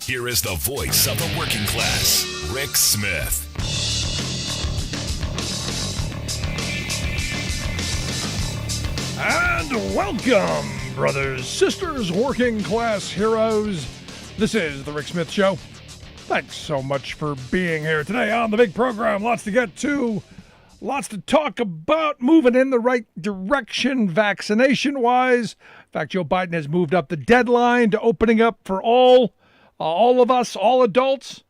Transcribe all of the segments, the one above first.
Here is the voice of the working class, Rick Smith. And welcome, brothers, sisters, working class heroes. This is the Rick Smith Show. Thanks so much for being here today on the big program. Lots to get to, lots to talk about, moving in the right direction vaccination-wise. In fact, Joe Biden has moved up the deadline to opening up for all of us, all adults,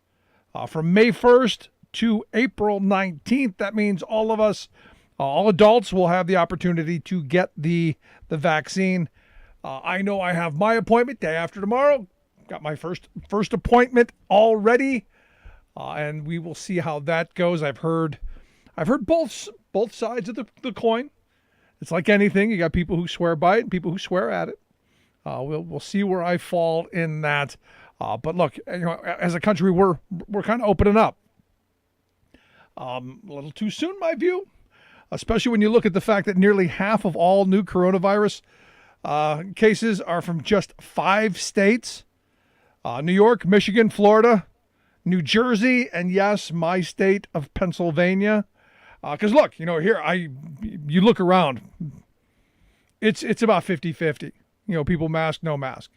from May 1st to April 19th. That means all of us, all adults, will have the opportunity to get the vaccine. I know I have my appointment day after tomorrow. Got my first appointment already, and we will see how that goes. I've heard both sides of the coin. It's like anything. You got people who swear by it and people who swear at it. We'll see where I fall in that. But look, as a country, we're kind of opening up. A little too soon, in my view, especially when you look at the fact that nearly half of all new coronavirus cases are from just 5 states. New York, Michigan, Florida, New Jersey, and yes, my state of Pennsylvania. Because look, here you look around, it's about 50-50. People mask, no mask.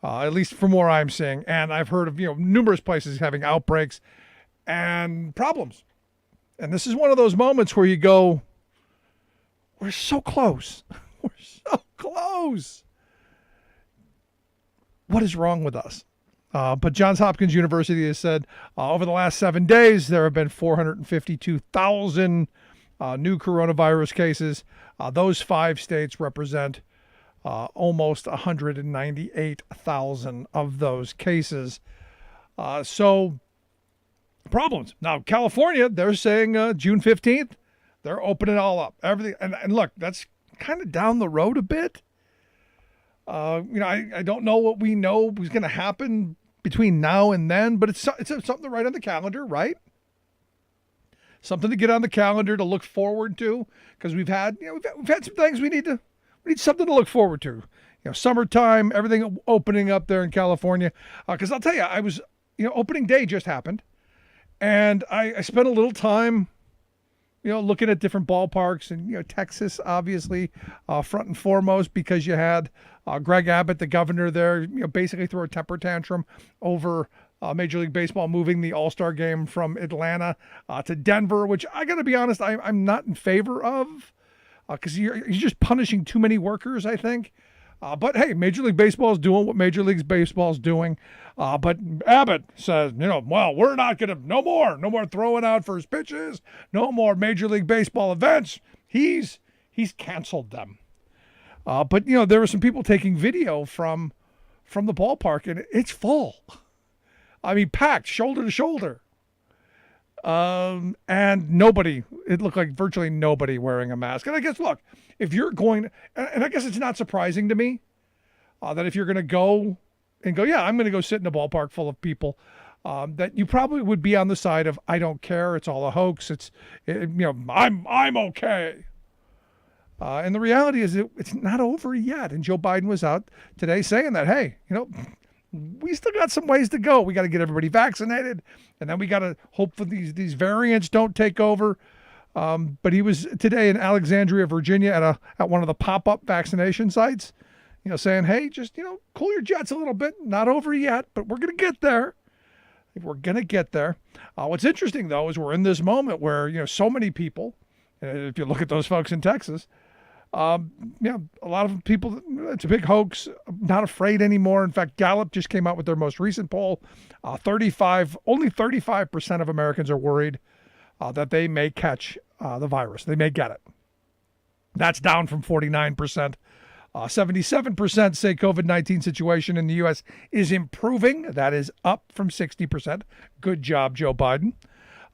At least from where I'm seeing. And I've heard of, numerous places having outbreaks and problems. And this is one of those moments where you go, we're so close. We're so close. What is wrong with us? But Johns Hopkins University has said over the last 7 days, there have been 452,000 new coronavirus cases. Those 5 states represent almost 198,000 of those cases. So problems. Now, California, they're saying June 15th, they're opening it all up. Everything. And look, that's kind of down the road a bit. I don't know what we know is going to happen between now and then, but it's something to write on the calendar, right? Something to get on the calendar to look forward to, because we've had some things we need something to look forward to. Summertime, everything opening up there in California. Because I'll tell you, I was, opening day just happened, and I spent a little time, looking at different ballparks, and Texas, obviously, front and foremost, because you had Greg Abbott, the governor there, basically threw a temper tantrum over Major League Baseball moving the All-Star game from Atlanta to Denver, which I got to be honest, I'm not in favor of, because you're just punishing too many workers, I think. But hey, Major League Baseball is doing what Major League Baseball is doing. But Abbott says, well, we're not going to, no more throwing out first pitches, no more Major League Baseball events. He's canceled them. But there were some people taking video from the ballpark, and it's full. I mean, packed shoulder to shoulder. And it looked like virtually nobody wearing a mask. And I guess, look, if you're going, and I guess it's not surprising to me that if you're going to go, yeah, I'm going to go sit in a ballpark full of people, that you probably would be on the side of, I don't care, it's all a hoax, I'm okay. And the reality is it's not over yet. And Joe Biden was out today saying that, hey, we still got some ways to go. We got to get everybody vaccinated, and then we got to hope for these variants don't take over. But he was today in Alexandria, Virginia, at one of the pop-up vaccination sites, saying, hey, just cool your jets a little bit. Not over yet, but we're going to get there. We're going to get there. What's interesting though is we're in this moment where so many people, if you look at those folks in Texas. A lot of people, it's a big hoax, not afraid anymore. In fact, Gallup just came out with their most recent poll. Only 35% of Americans are worried that they may catch the virus. They may get it. That's down from 49%. 77% say COVID-19 situation in the U.S. is improving. That is up from 60%. Good job, Joe Biden.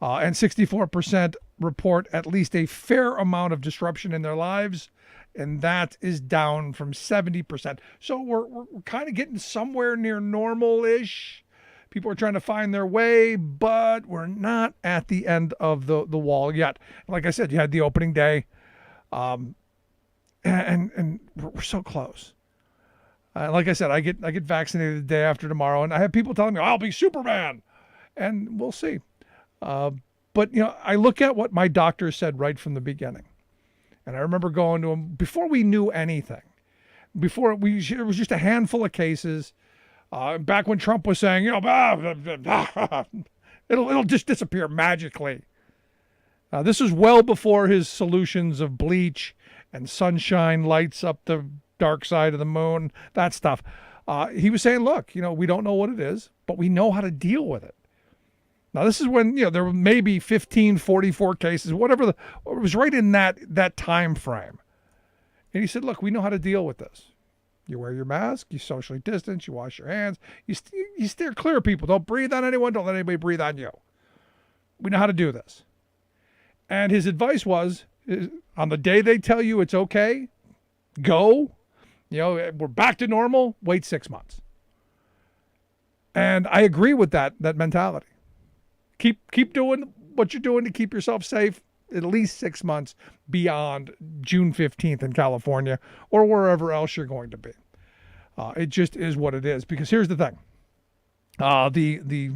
And 64% report at least a fair amount of disruption in their lives, and that is down from 70%. So we're kind of getting somewhere near normal-ish. People are trying to find their way, but we're not at the end of the wall yet. Like I said, you had the opening day, and we're so close. Like I said, I get vaccinated the day after tomorrow, and I have people telling me I'll be Superman, and we'll see. But I look at what my doctor said right from the beginning, and I remember going to him before we knew anything. It was just a handful of cases. Back when Trump was saying, it'll just disappear magically. This was well before his solutions of bleach and sunshine lights up the dark side of the moon, that stuff. He was saying, look, we don't know what it is, but we know how to deal with it. Now, this is when, there were maybe 15, 44 cases, whatever. It was right in that time frame. And he said, look, we know how to deal with this. You wear your mask, you socially distance, you wash your hands, you steer clear of people. Don't breathe on anyone, don't let anybody breathe on you. We know how to do this. And his advice was, on the day they tell you it's okay, go. We're back to normal, wait 6 months. And I agree with that mentality. Keep doing what you're doing to keep yourself safe at least 6 months beyond June 15th in California or wherever else you're going to be. It just is what it is. Because here's the thing. The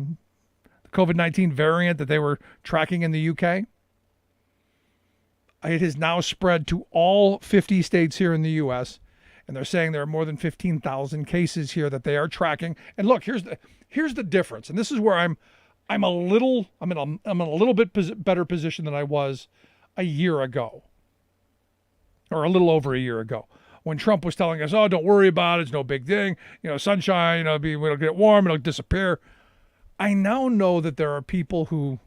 COVID-19 variant that they were tracking in the UK, it has now spread to all 50 states here in the U.S., and they're saying there are more than 15,000 cases here that they are tracking. And look, here's the difference. And this is where I'm in a little bit better position than I was a year ago, or a little over a year ago, when Trump was telling us, "Oh, don't worry about it. It's no big thing. Sunshine. It'll get warm. It'll disappear." I now know that there are people who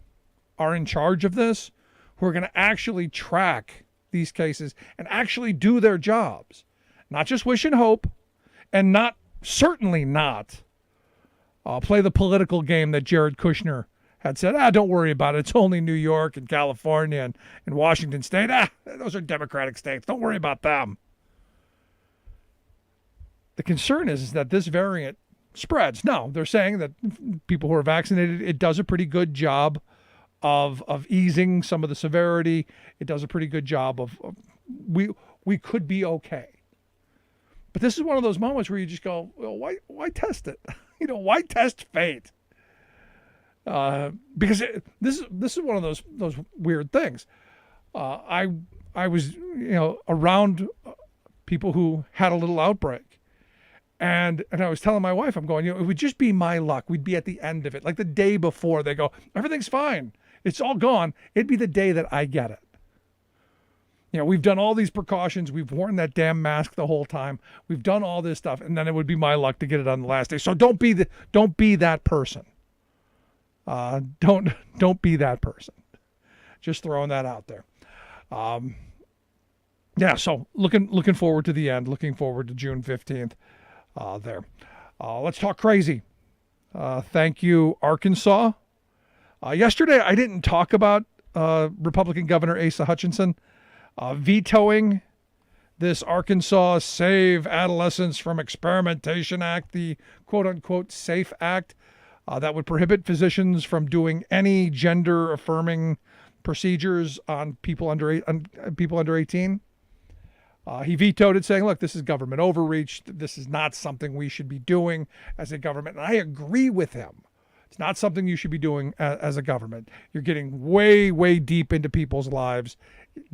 are in charge of this, who are going to actually track these cases and actually do their jobs. Not just wish and hope, and certainly not play the political game that Jared Kushner had said, don't worry about it. It's only New York and California and Washington State. Those are Democratic states. Don't worry about them. The concern is that this variant spreads. No, they're saying that people who are vaccinated, it does a pretty good job of easing some of the severity. It does a pretty good job of we could be okay. But this is one of those moments where you just go, well, why test it? Why test fate? Because this is one of those weird things. I was around people who had a little outbreak, and I was telling my wife, I'm going, it would just be my luck. We'd be at the end of it, like the day before. They go, everything's fine, it's all gone. It'd be the day that I get it. We've done all these precautions. We've worn that damn mask the whole time. We've done all this stuff, and then it would be my luck to get it on the last day. So don't be that person. Don't be that person. Just throwing that out there. So looking forward to the end. Looking forward to June 15th. There. Let's talk crazy. Thank you, Arkansas. Yesterday I didn't talk about Republican Governor Asa Hutchinson vetoing this Arkansas Save Adolescents from Experimentation Act, the quote-unquote SAFE Act, that would prohibit physicians from doing any gender-affirming procedures on people under 18. He vetoed it, saying, look, this is government overreach. This is not something we should be doing as a government. And I agree with him. It's not something you should be doing as a government. You're getting way, way deep into people's lives.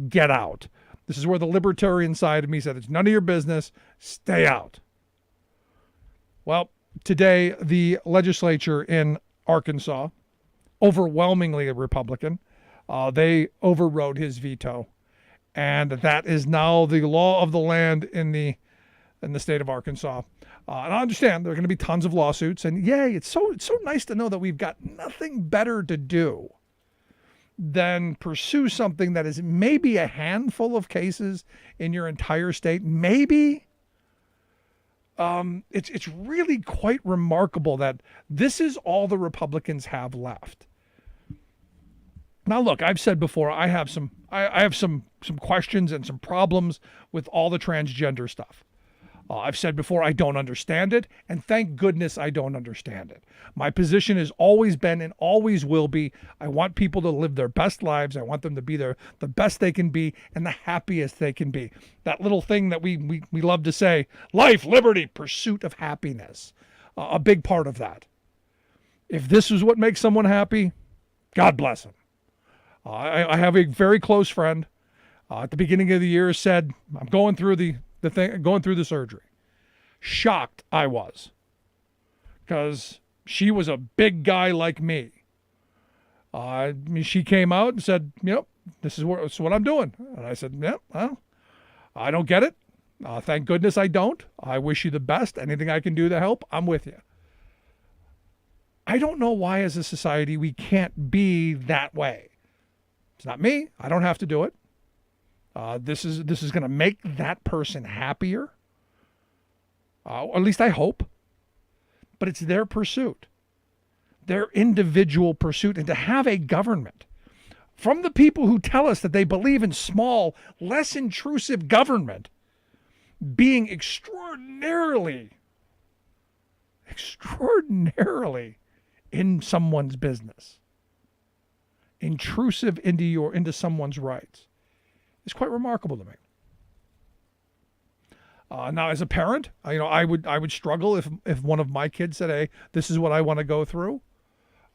Get out. This is where the libertarian side of me said, it's none of your business. Stay out. Well, today, the legislature in Arkansas, overwhelmingly Republican, they overrode his veto. And that is now the law of the land in the state of Arkansas. And I understand there are going to be tons of lawsuits. And yay, it's so nice to know that we've got nothing better to do than pursue something that is maybe a handful of cases in your entire state. Maybe. It's really quite remarkable that this is all the Republicans have left. Now, look, I've said before, I have some questions and some problems with all the transgender stuff. I've said before, I don't understand it, and thank goodness I don't understand it. My position has always been and always will be, I want people to live their best lives. I want them to be the best they can be and the happiest they can be. That little thing that we love to say, life, liberty, pursuit of happiness, a big part of that. If this is what makes someone happy, God bless him. I have a very close friend at the beginning of the year said, I'm going through going through the surgery. Shocked I was, because she was a big guy like me. She came out and said, yep, this is what I'm doing. And I said, yep, well, I don't get it. Thank goodness I don't. I wish you the best. Anything I can do to help, I'm with you. I don't know why as a society we can't be that way. It's not me. I don't have to do it. This is going to make that person happier. Or at least I hope. But it's their pursuit, their individual pursuit. And to have a government from the people who tell us that they believe in small, less intrusive government being extraordinarily in someone's business, intrusive into someone's rights, is quite remarkable to me. Now, as a parent, I would struggle if one of my kids said, "Hey, this is what I want to go through."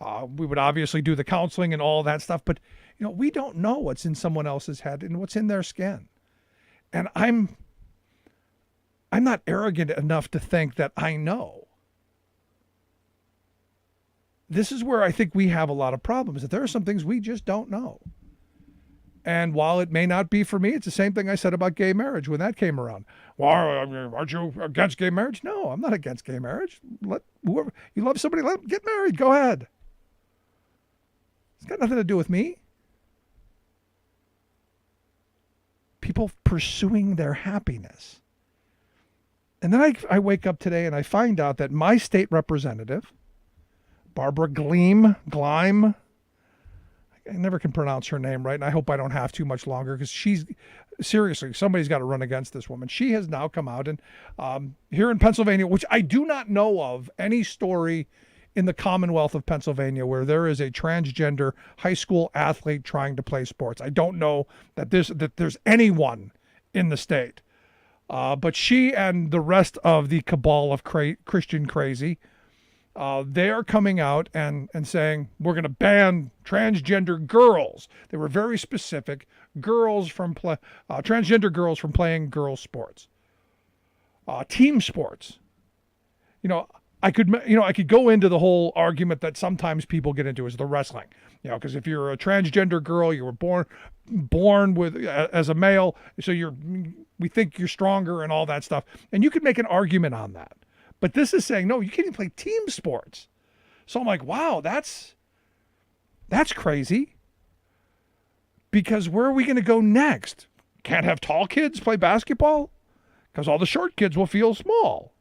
We would obviously do the counseling and all that stuff, but we don't know what's in someone else's head and what's in their skin. And I'm not arrogant enough to think that I know. This is where I think we have a lot of problems, that there are some things we just don't know. And while it may not be for me, it's the same thing I said about gay marriage when that came around. Well, aren't you against gay marriage? No, I'm not against gay marriage. Let whoever you love somebody, let them get married. Go ahead. It's got nothing to do with me. People pursuing their happiness. And then I wake up today and I find out that my state representative, Barbara Gleim, I never can pronounce her name right, and I hope I don't have too much longer, because seriously, somebody's got to run against this woman. She has now come out and here in Pennsylvania, which I do not know of any story in the Commonwealth of Pennsylvania where there is a transgender high school athlete trying to play sports. I don't know that there's anyone in the state. But she and the rest of the cabal of Christian crazy, they are coming out and saying, we're going to ban transgender girls. They were very specific, transgender girls from playing girls' sports. Team sports. I could go into the whole argument that sometimes people get into, is the wrestling. Because if you're a transgender girl, you were born with as a male, so we think you're stronger and all that stuff. And you could make an argument on that. But this is saying, no, you can't even play team sports. So I'm like, wow, that's crazy. Because where are we going to go next? Can't have tall kids play basketball? Because all the short kids will feel small.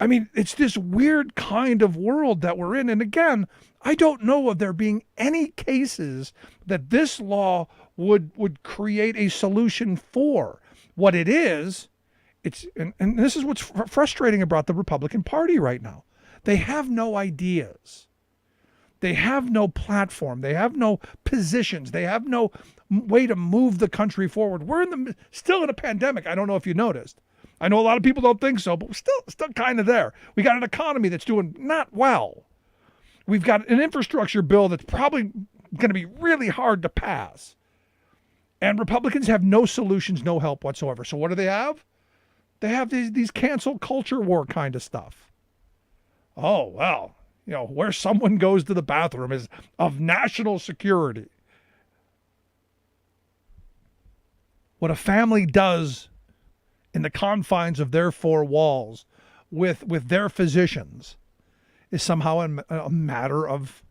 I mean, it's this weird kind of world that we're in. And again, I don't know of there being any cases that this law would create a solution for. What it is, and this is what's frustrating about the Republican Party right now. They have no ideas. They have no platform. They have no positions. They have no way to move the country forward. We're still in a pandemic. I don't know if you noticed. I know a lot of people don't think so, but we're still kind of there. We got an economy that's doing not well. We've got an infrastructure bill that's probably going to be really hard to pass. And Republicans have no solutions, no help whatsoever. So what do they have? They have these cancel culture war kind of stuff. Oh, well, where someone goes to the bathroom is of national security. What a family does in the confines of their four walls with their physicians is somehow a matter of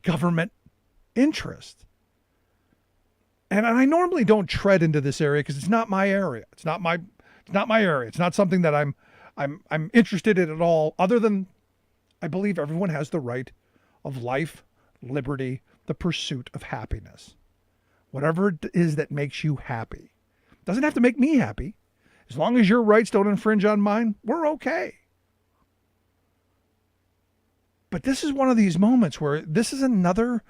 government interest. And I normally don't tread into this area because it's not my area. It's not my area. It's not something that I'm interested in at all, other than I believe everyone has the right of life, liberty, the pursuit of happiness. Whatever it is that makes you happy. Doesn't have to make me happy. As long as your rights don't infringe on mine, we're okay. But this is one of these moments where this is another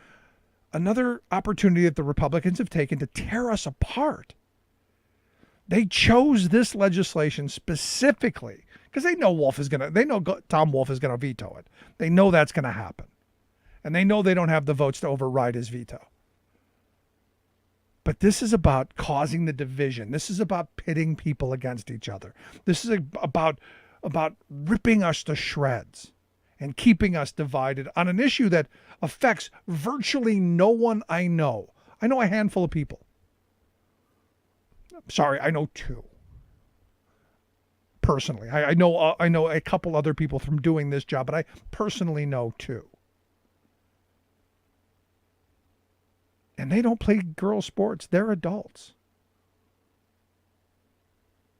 opportunity that the Republicans have taken to tear us apart. They chose this legislation specifically because they know Tom Wolf is going to veto it. They know that's going to happen. And they know they don't have the votes to override his veto. But this is about causing the division. This is about pitting people against each other. This is about ripping us to shreds and keeping us divided on an issue that affects virtually no one I know. I know a handful of people. Sorry, I know two. Personally, I know a couple other people from doing this job, but I personally know two. And they don't play girl sports. They're adults.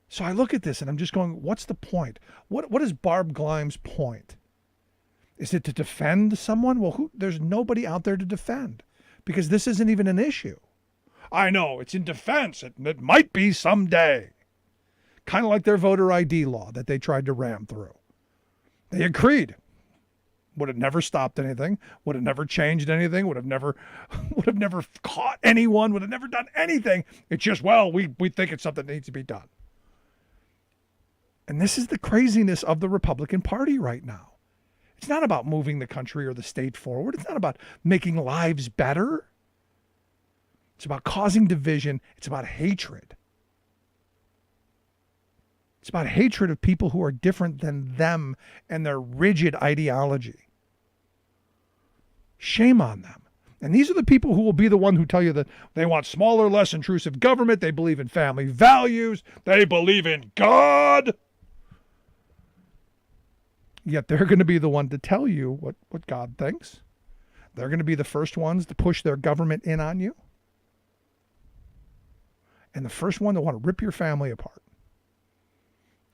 So I look at this and I'm just going, what's the point? What is Barb Glime's point? Is it to defend someone? Well, there's nobody out there to defend because this isn't even an issue. I know, it's in defense. It might be someday. Kind of like their voter ID law that they tried to ram through. They agreed. Would have never stopped anything. Would have never changed anything. Would have never caught anyone. Would have never done anything. It's just, we think it's something that needs to be done. And this is the craziness of the Republican Party right now. It's not about moving the country or the state forward. It's not about making lives better. It's about causing division. It's about hatred. It's about hatred of people who are different than them and their rigid ideology. Shame on them. And these are the people who will be the one who tell you that they want smaller, less intrusive government. They believe in family values. They believe in God. Yet they're going to be the one to tell you what God thinks. They're going to be the first ones to push their government in on you. And the first one to want to rip your family apart.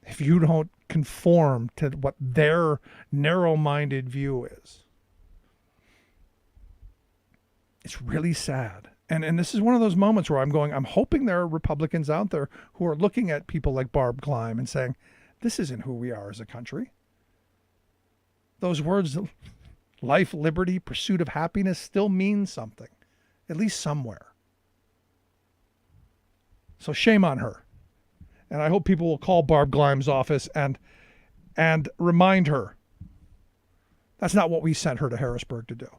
If you don't conform to what their narrow-minded view is. It's really sad. And this is one of those moments where I'm hoping there are Republicans out there who are looking at people like Barb Glime and saying, this isn't who we are as a country. Those words, life, liberty, pursuit of happiness, still mean something, at least somewhere. So shame on her. And I hope people will call Barb Glime's office and remind her that's not what we sent her to Harrisburg to do.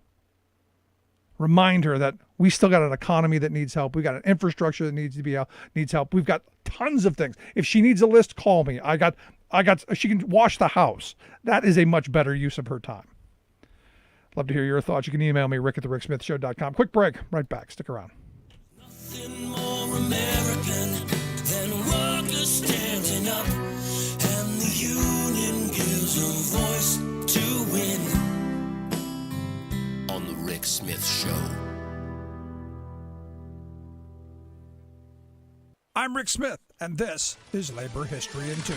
Remind her that we still got an economy that needs help. We got an infrastructure that needs help. We've got tons of things. If she needs a list, call me. She can wash the house. That is a much better use of her time. Love to hear your thoughts. You can email me, rick@thericksmithshow.com. Quick break. Right back. Stick around. Nothing more American than workers standing up, and the union gives a voice to win. On the Rick Smith Show. I'm Rick Smith, and this is Labor History in 2.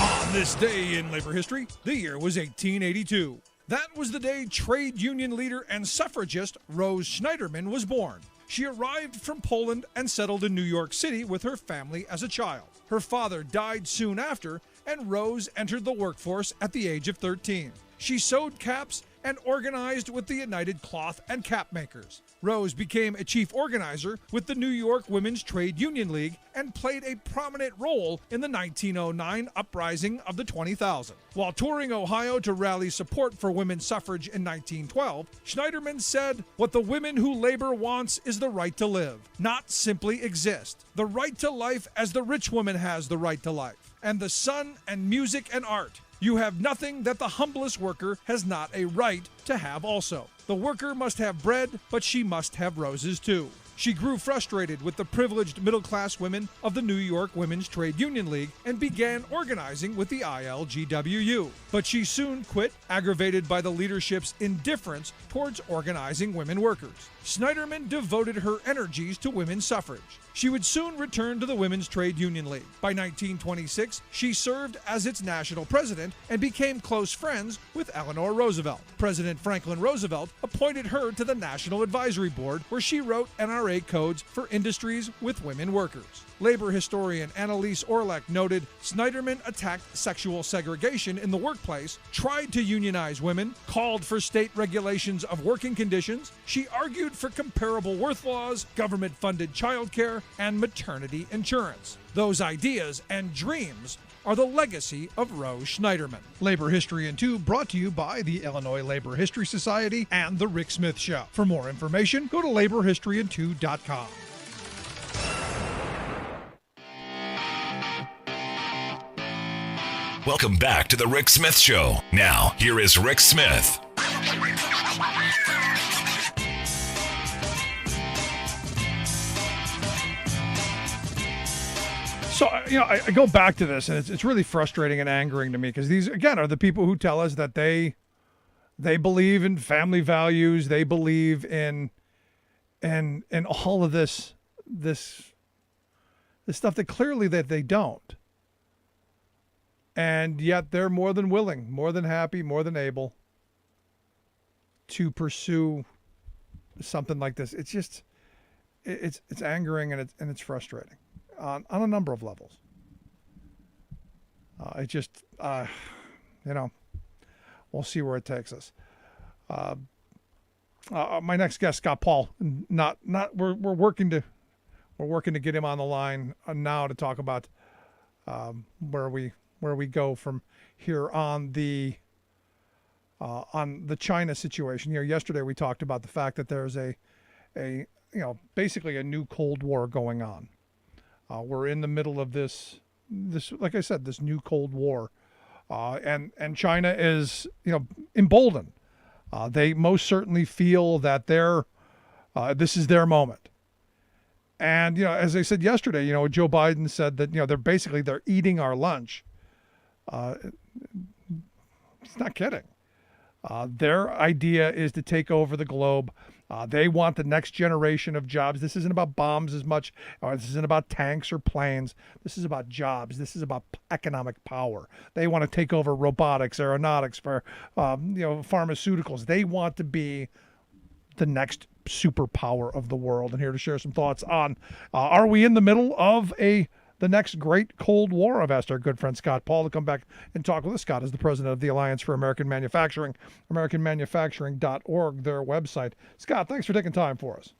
On this day in labor history, the year was 1882. That was the day trade union leader and suffragist Rose Schneiderman was born. She arrived from Poland and settled in New York City with her family as a child. Her father died soon after, and Rose entered the workforce at the age of 13. She sewed caps and organized with the United Cloth and Cap Makers. Rose became a chief organizer with the New York Women's Trade Union League and played a prominent role in the 1909 uprising of the 20,000. While touring Ohio to rally support for women's suffrage in 1912, Schneiderman said, "What the women who labor wants is the right to live, not simply exist. The right to life as the rich woman has the right to life, and the sun and music and art. You have nothing that the humblest worker has not a right to have also. The worker must have bread, but she must have roses too." She grew frustrated with the privileged middle-class women of the New York Women's Trade Union League and began organizing with the ILGWU. But she soon quit, aggravated by the leadership's indifference towards organizing women workers. Schneiderman devoted her energies to women's suffrage. She would soon return to the Women's Trade Union League. By 1926, she served as its national president and became close friends with Eleanor Roosevelt. President Franklin Roosevelt appointed her to the National Advisory Board, where she wrote NRA NRA codes for industries with women workers. Labor historian Annalise Orlek noted Snyderman attacked sexual segregation in the workplace, tried to unionize women, called for state regulations of working conditions. She argued for comparable worth laws, government-funded childcare, and maternity insurance. Those ideas and dreams are the legacy of Rose Schneiderman. Labor History in 2 brought to you by the Illinois Labor History Society and The Rick Smith Show. For more information, go to laborhistoryin2.com. Welcome back to the Rick Smith Show. Now, here is Rick Smith. So, I go back to this, and it's really frustrating and angering to me because these, again, are the people who tell us that they believe in family values, they believe in all of this stuff that clearly that they don't. And yet they're more than willing, more than happy, more than able to pursue something like this. It's just, it's angering and it's frustrating on a number of levels. It just, we'll see where it takes us. My next guest, Scott Paul, we're working to get him on the line now to talk about where we go from here on the China situation. Yesterday we talked about the fact that there's basically a new Cold War going on. We're in the middle of this, like I said, this new Cold War, and China is, emboldened. They most certainly feel that this is their moment. And, as I said yesterday, Joe Biden said that, they're eating our lunch. It's not kidding. Their idea is to take over the globe. They want the next generation of jobs. This isn't about bombs as much, or this isn't about tanks or planes. This is about jobs. This is about economic power. They want to take over robotics, aeronautics, for pharmaceuticals. They want to be the next superpower of the world. And here to share some thoughts on, are we in the middle of the next great Cold War? I've asked our good friend Scott Paul to come back and talk with us. Scott is the president of the Alliance for American Manufacturing, AmericanManufacturing.org, their website. Scott, thanks for taking time for us.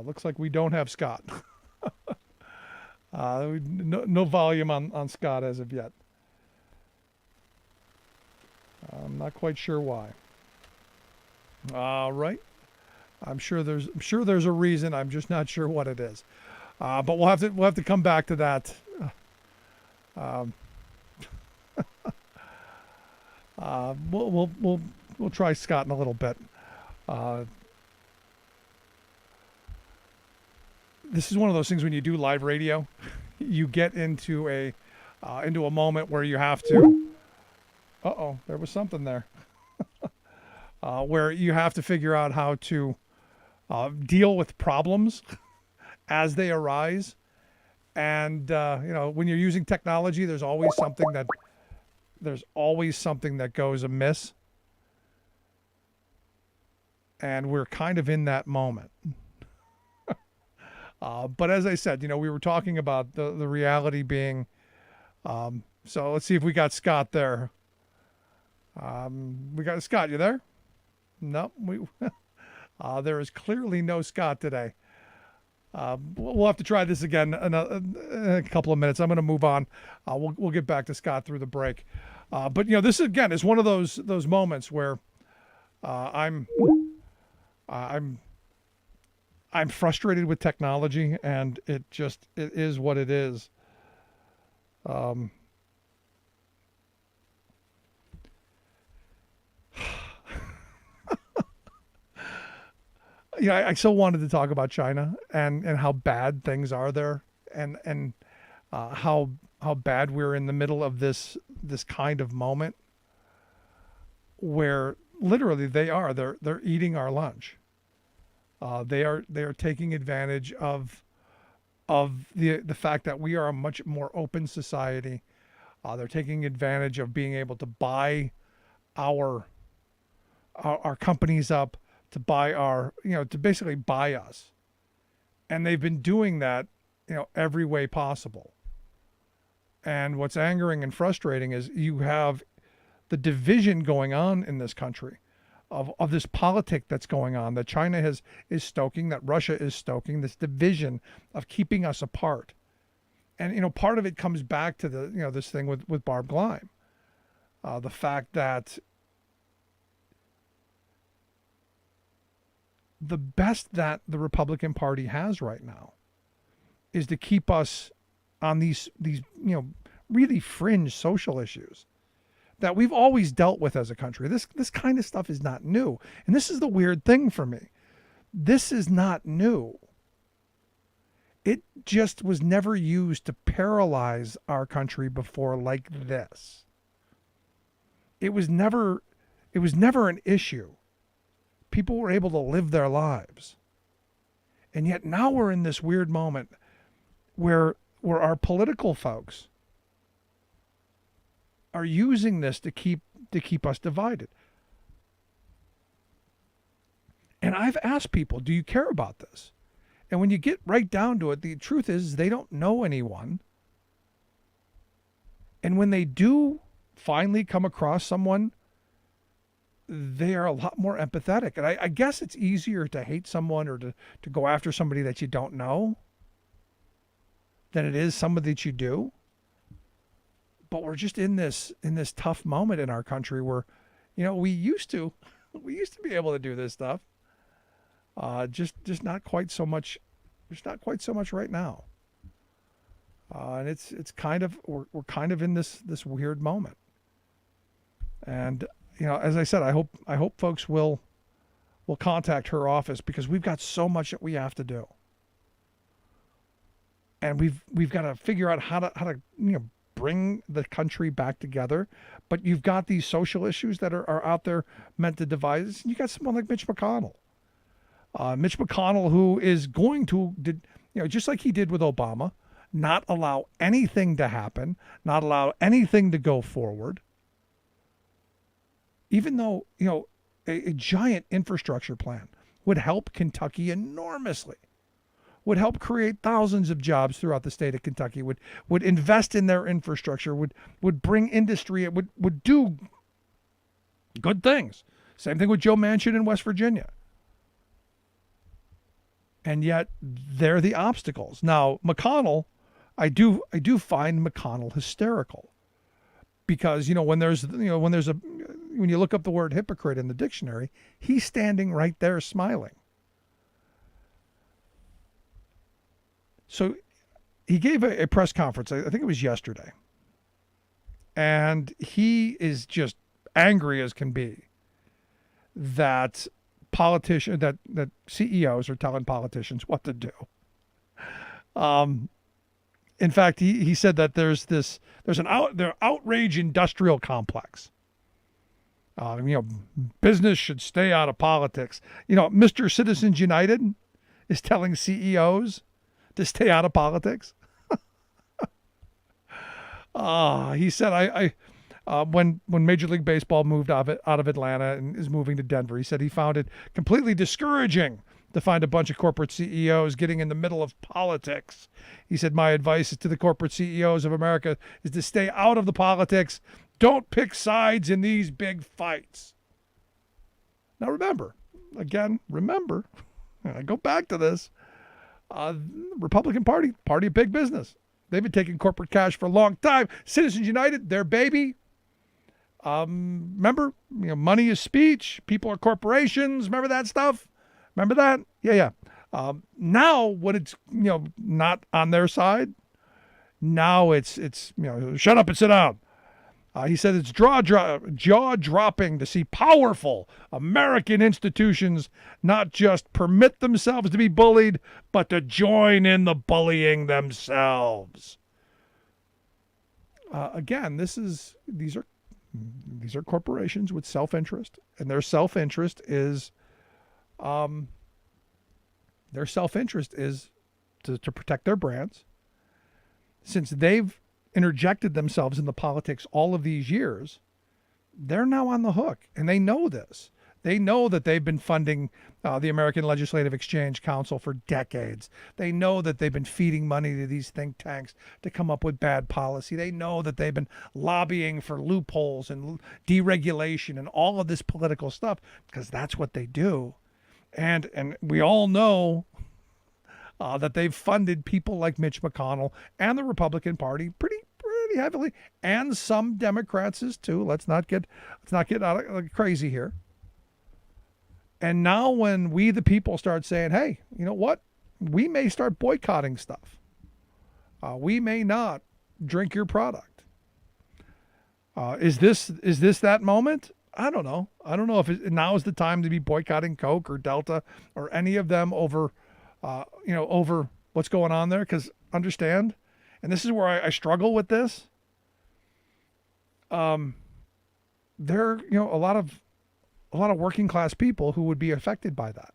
Looks like we don't have Scott. No volume on Scott as of yet. I'm not quite sure why. All right. I'm sure there's a reason. I'm just not sure what it is. But we'll have to come back to that. We'll try Scott in a little bit. This is one of those things when you do live radio, you get into a moment where you have to. There was something there. Where you have to figure out how to deal with problems as they arise. And, when you're using technology, there's always something that goes amiss. And we're kind of in that moment. But as I said, we were talking about the reality being, so let's see if we got Scott there. We got Scott, you there? No, there is clearly no Scott today. We'll have to try this again in a couple of minutes. I'm going to move on. We'll get back to Scott through the break. But this again is one of those moments where I'm frustrated with technology, and it is what it is. I so wanted to talk about China and how bad things are there, and how bad we're in the middle of this kind of moment where literally they're eating our lunch. They are taking advantage of the fact that we are a much more open society. They're taking advantage of being able to buy our our companies up to buy to basically buy us. And they've been doing that, every way possible. And what's angering and frustrating is you have the division going on in this country of this politic that's going on that China is stoking, that Russia is stoking, this division of keeping us apart. And, part of it comes back to this thing with Barb Gleim. The fact that the best that the Republican Party has right now is to keep us on these really fringe social issues that we've always dealt with as a country. This kind of stuff is not new. And this is the weird thing for me. This is not new. It just was never used to paralyze our country before like this. It was never an issue. People were able to live their lives. And yet now we're in this weird moment where our political folks are using this to keep us divided. And I've asked people, do you care about this? And when you get right down to it, the truth is they don't know anyone. And when they do finally come across someone, they are a lot more empathetic. And I guess it's easier to hate someone or to go after somebody that you don't know than it is somebody that you do. But we're just in this tough moment in our country where, we used to be able to do this stuff. Just not quite so much. There's not quite so much right now. And it's kind of we're kind of in this weird moment. And as I said, I hope folks will contact her office because we've got so much that we have to do. And we've got to figure out how to bring the country back together. But you've got these social issues that are out there meant to divide us. You got someone like Mitch McConnell. Mitch McConnell, who is going to, just like he did with Obama, not allow anything to happen, not allow anything to go forward. Even though, a giant infrastructure plan would help Kentucky enormously, would help create thousands of jobs throughout the state of Kentucky, would invest in their infrastructure, would bring industry, it would do good things. Same thing with Joe Manchin in West Virginia. And yet they're the obstacles. Now, McConnell, I do find McConnell hysterical because, when you look up the word hypocrite in the dictionary, he's standing right there smiling. So he gave a press conference, I think it was yesterday, and he is just angry as can be that that CEOs are telling politicians what to do. In fact, he said that there's an outrage industrial complex. Business should stay out of politics. Mr. Citizens United is telling CEOs to stay out of politics. He said, when Major League Baseball moved out of Atlanta and is moving to Denver, he said he found it completely discouraging to find a bunch of corporate CEOs getting in the middle of politics. He said, my advice to the corporate CEOs of America is to stay out of the politics. Don't pick sides in these big fights. Now remember, I go back to this, Republican Party of big business. They've been taking corporate cash for a long time. Citizens United, their baby. Remember, money is speech. People are corporations. Remember that stuff? Remember that? Yeah. Now, when it's not on their side, now it's shut up and sit down. He said it's jaw-dropping to see powerful American institutions not just permit themselves to be bullied, but to join in the bullying themselves. Again, these are corporations with self-interest, and their self-interest is to protect their brands. Since they've interjected themselves in the politics all of these years, they're now on the hook, and they know this. They know that they've been funding the American Legislative Exchange Council for decades. They know that they've been feeding money to these think tanks to come up with bad policy. They know that they've been lobbying for loopholes and deregulation and all of this political stuff because that's what they do. And we all know that they've funded people like Mitch McConnell and the Republican Party pretty heavily, and some Democrats too. Let's not get out of crazy here. And now when we, the people, start saying, hey, you know what? We may start boycotting stuff. We may not drink your product. Is this that moment? I don't know. I don't know if now is the time to be boycotting Coke or Delta or any of them over what's going on there. Because understand, and this is where I struggle with this. There are, a lot of working class people who would be affected by that.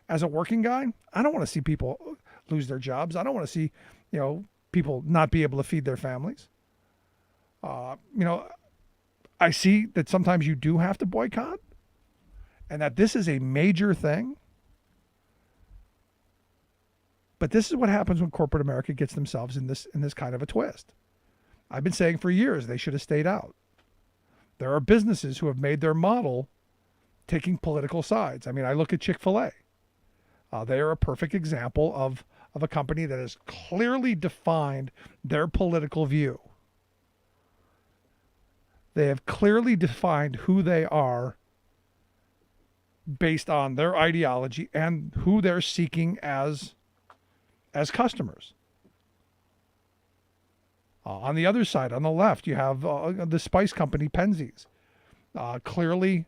As a working guy, I don't want to see people lose their jobs. I don't want to see, people not be able to feed their families. I see that sometimes you do have to boycott and that this is a major thing. But this is what happens when corporate America gets themselves in this kind of a twist. I've been saying for years they should have stayed out. There are businesses who have made their model taking political sides. I mean, I look at Chick-fil-A. They are a perfect example of a company that has clearly defined their political view. They have clearly defined who they are based on their ideology and who they're seeking as customers. On the other side, on the left, you have the spice company Penzies. Clearly,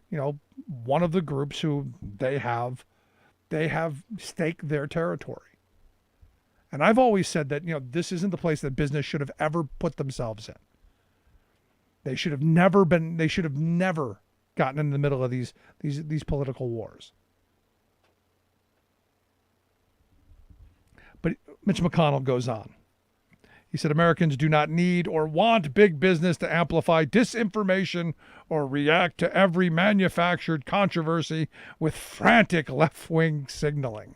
one of the groups who they have staked their territory. And I've always said that, this isn't the place that business should have ever put themselves in. They should have never gotten in the middle of these political wars. But Mitch McConnell goes on. He said Americans do not need or want big business to amplify disinformation or react to every manufactured controversy with frantic left-wing signaling.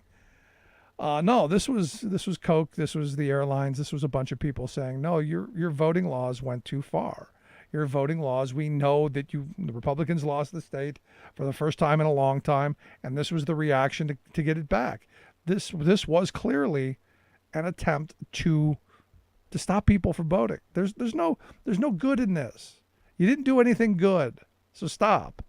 No, this was Coke, this was the airlines, this was a bunch of people saying, no, your voting laws went too far. Your voting laws, we know that the Republicans lost the state for the first time in a long time, and this was the reaction to get it back. This was clearly an attempt to stop people from voting. There's no good in this. You didn't do anything good, so stop.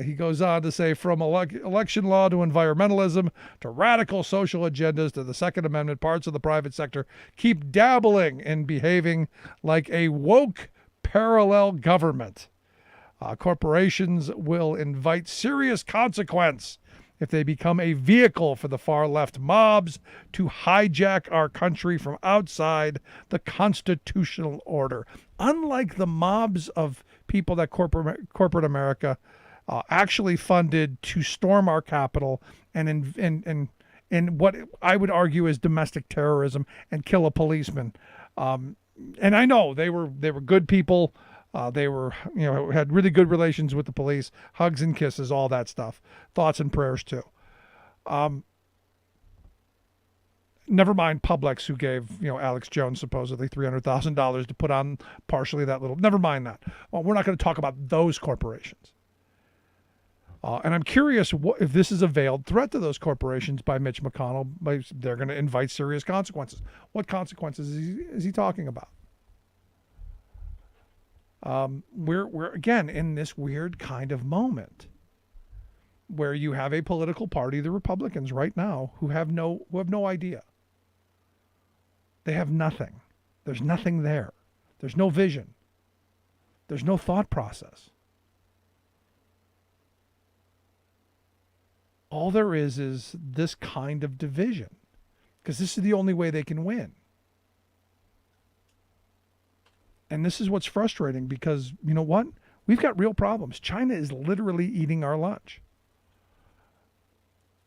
He goes on to say, from election law to environmentalism to radical social agendas to the Second Amendment, parts of the private sector keep dabbling in behaving like a woke parallel government. Corporations will invite serious consequence if they become a vehicle for the far left mobs to hijack our country from outside the constitutional order. Unlike the mobs of people that corporate America actually funded to storm our Capitol and in what I would argue is domestic terrorism and kill a policeman. And I know they were good people. They were, had really good relations with the police, hugs and kisses, all that stuff, thoughts and prayers too. Never mind Publix, who gave, Alex Jones supposedly $300,000 to put on partially that little, never mind that. Well, we're not going to talk about those corporations. And I'm curious if this is a veiled threat to those corporations by Mitch McConnell. They're going to invite serious consequences. What consequences is he talking about? We're again in this weird kind of moment where you have a political party, the Republicans right now, who have no idea. They have nothing. There's nothing there. There's no vision. There's no thought process. All there is this kind of division, because this is the only way they can win. And this is what's frustrating, because you know what? We've got real problems. China is literally eating our lunch.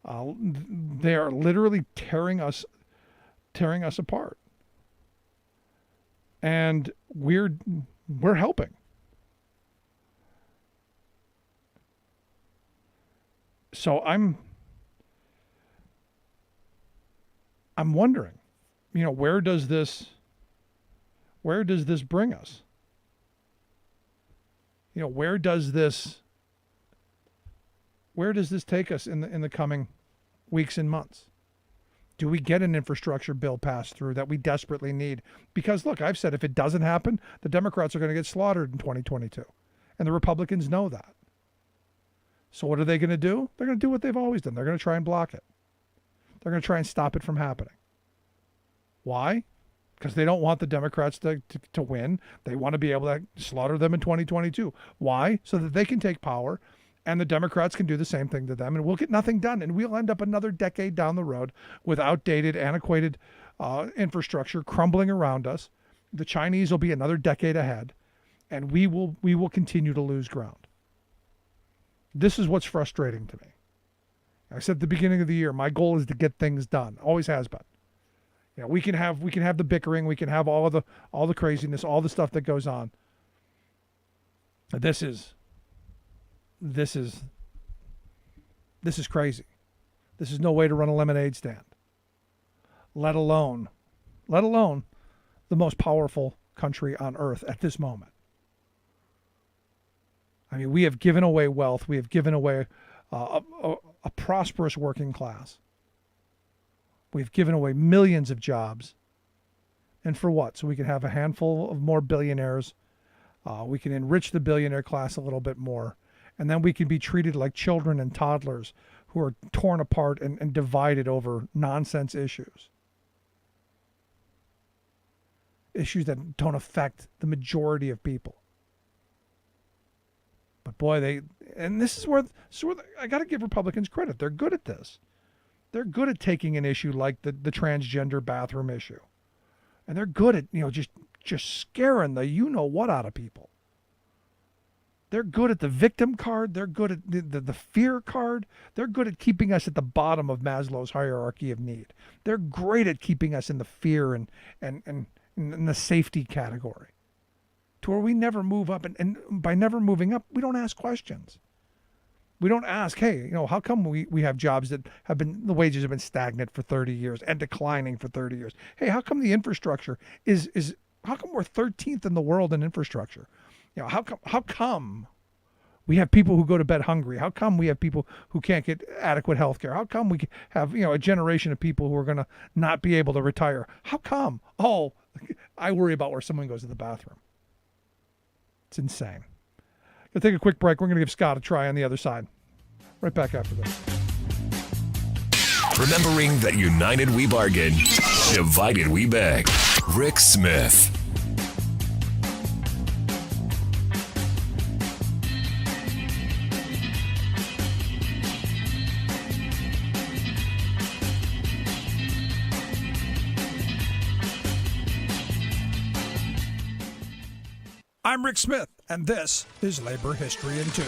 They are literally tearing us apart. And we're helping. So I'm wondering, where does this bring us? Where does this take us in the coming weeks and months? Do we get an infrastructure bill passed through that we desperately need? Because look, I've said if it doesn't happen, the Democrats are going to get slaughtered in 2022. And the Republicans know that. So what are they going to do? They're going to do what they've always done. They're going to try and block it. They're going to try and stop it from happening. Why? Because they don't want the Democrats to win. They want to be able to slaughter them in 2022. Why? So that they can take power and the Democrats can do the same thing to them, and we'll get nothing done. And we'll end up another decade down the road with outdated, antiquated infrastructure crumbling around us. The Chinese will be another decade ahead, and we will continue to lose ground. This is what's frustrating to me. I said at the beginning of the year, my goal is to get things done. Always has been. We can have the bickering, we can have all the craziness, all the stuff that goes on. This is crazy. This is no way to run a lemonade stand. Let alone the most powerful country on earth at this moment. I mean, we have given away wealth. We have given away a prosperous working class. We've given away millions of jobs. And for what? So we can have a handful of more billionaires. We can enrich the billionaire class a little bit more. And then we can be treated like children and toddlers who are torn apart and divided over nonsense issues. Issues that don't affect the majority of people. But boy, this is where I got to give Republicans credit. They're good at this. They're good at taking an issue like the transgender bathroom issue. And they're good at, just scaring the you-know-what out of people. They're good at the victim card. They're good at the fear card. They're good at keeping us at the bottom of Maslow's hierarchy of need. They're great at keeping us in the fear and in the safety category, to where we never move up. And by never moving up, we don't ask questions. We don't ask, hey, how come we have jobs that the wages have been stagnant for 30 years and declining for 30 years? Hey, how come the infrastructure how come we're 13th in the world in infrastructure? How come we have people who go to bed hungry? How come we have people who can't get adequate health care? How come we have, a generation of people who are going to not be able to retire? How come? Oh, I worry about where someone goes to the bathroom. It's insane. We'll take a quick break. We're going to give Scott a try on the other side. Right back after this. Remembering that united we bargain, divided we beg. Rick Smith. I'm Rick Smith, and this is Labor History in 2.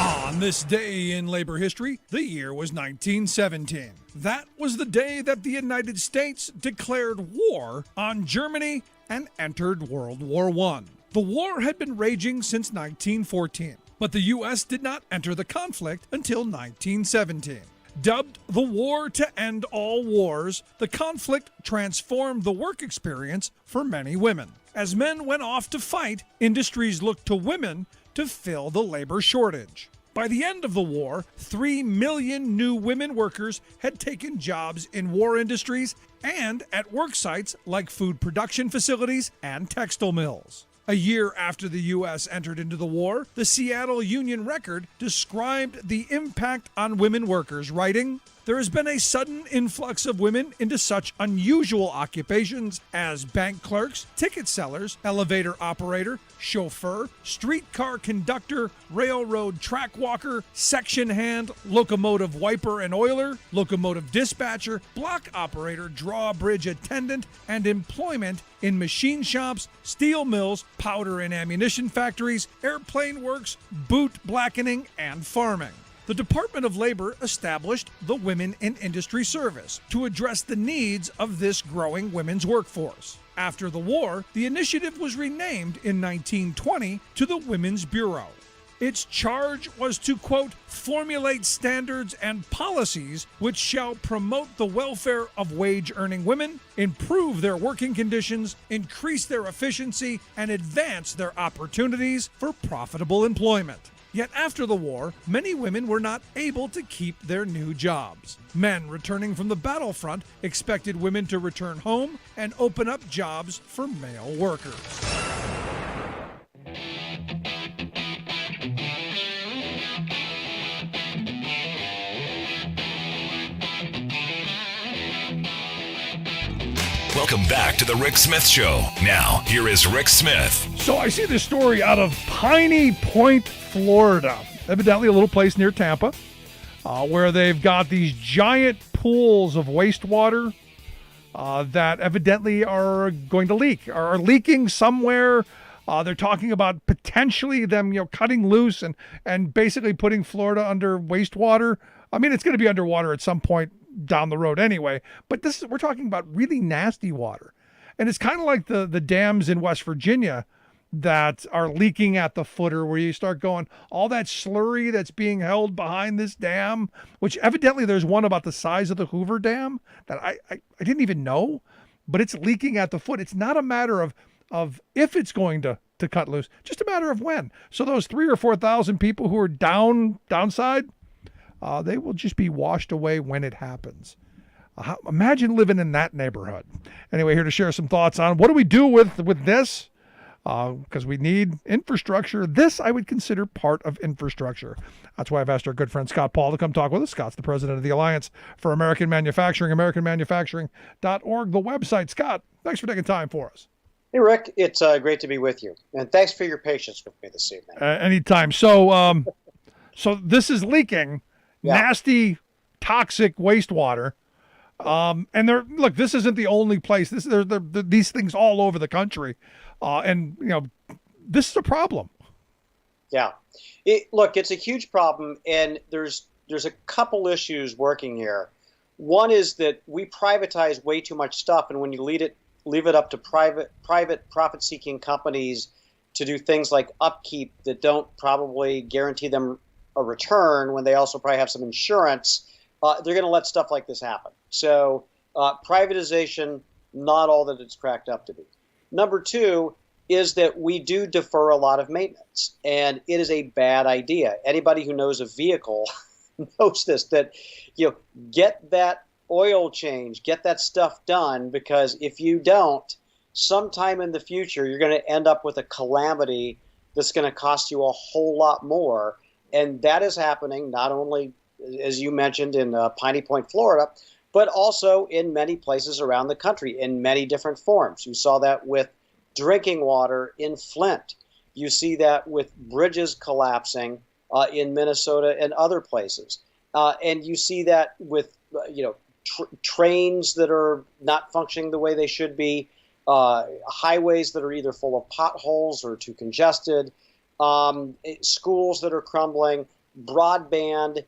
On this day in labor history, the year was 1917. That was the day that the United States declared war on Germany and entered World War I. The war had been raging since 1914, but the U.S. did not enter the conflict until 1917. Dubbed the War to End All Wars, the conflict transformed the work experience for many women. As men went off to fight, industries looked to women to fill the labor shortage. By the end of the war, 3 million new women workers had taken jobs in war industries and at work sites like food production facilities and textile mills. A year after the U.S. entered into the war, the Seattle Union Record described the impact on women workers, writing, "There has been a sudden influx of women into such unusual occupations as bank clerks, ticket sellers, elevator operator, chauffeur, streetcar conductor, railroad track walker, section hand, locomotive wiper and oiler, locomotive dispatcher, block operator, drawbridge attendant, and employment in machine shops, steel mills, powder and ammunition factories, airplane works, boot blackening, and farming." The Department of Labor established the Women in Industry Service to address the needs of this growing women's workforce. After the war, the initiative was renamed in 1920 to the Women's Bureau. Its charge was to, quote, formulate standards and policies which shall promote the welfare of wage-earning women, improve their working conditions, increase their efficiency, and advance their opportunities for profitable employment. Yet after the war, many women were not able to keep their new jobs. Men returning from the battlefront expected women to return home and open up jobs for male workers. Welcome back to the Rick Smith Show. Now, here is Rick Smith. So I see this story out of Piney Point, Florida. Evidently a little place near Tampa, where they've got these giant pools of wastewater that evidently are going to leak, are leaking somewhere. They're talking about potentially them, cutting loose and basically putting Florida under wastewater. I mean, it's going to be underwater at some point down the road anyway, but we're talking about really nasty water. And it's kind of like the dams in West Virginia that are leaking at the footer, where you start going, all that slurry that's being held behind this dam, which evidently there's one about the size of the Hoover Dam that I didn't even know, but it's leaking at the foot. It's not a matter of if it's going to cut loose, just a matter of when. So those 3,000 or 4,000 people who are downside, they will just be washed away when it happens. Imagine living in that neighborhood. Anyway, here to share some thoughts on what do we do with this? Because we need infrastructure. This I would consider part of infrastructure. That's why I've asked our good friend Scott Paul to come talk with us. Scott's the president of the Alliance for American Manufacturing, AmericanManufacturing.org, the website. Scott, thanks for taking time for us. Hey, Rick, it's great to be with you. And thanks for your patience with me this evening. Anytime. So this is leaking. Yeah. Nasty, toxic wastewater. And this isn't the only place. There's these things all over the country. And this is a problem. Yeah. It's a huge problem. And there's a couple issues working here. One is that we privatize way too much stuff. And when you leave it up to private profit-seeking companies to do things like upkeep that don't probably guarantee them a return, when they also probably have some insurance, they're going to let stuff like this happen. So privatization, not all that it's cracked up to be. Number two is that we do defer a lot of maintenance, and it is a bad idea. Anybody who knows a vehicle knows this, that get that oil change, get that stuff done, because if you don't, sometime in the future, you're going to end up with a calamity that's going to cost you a whole lot more. And that is happening not only, as you mentioned, in Piney Point, Florida, but also in many places around the country in many different forms. You saw that with drinking water in Flint. You see that with bridges collapsing in Minnesota and other places. And you see that with trains that are not functioning the way they should be, highways that are either full of potholes or too congested, schools that are crumbling, broadband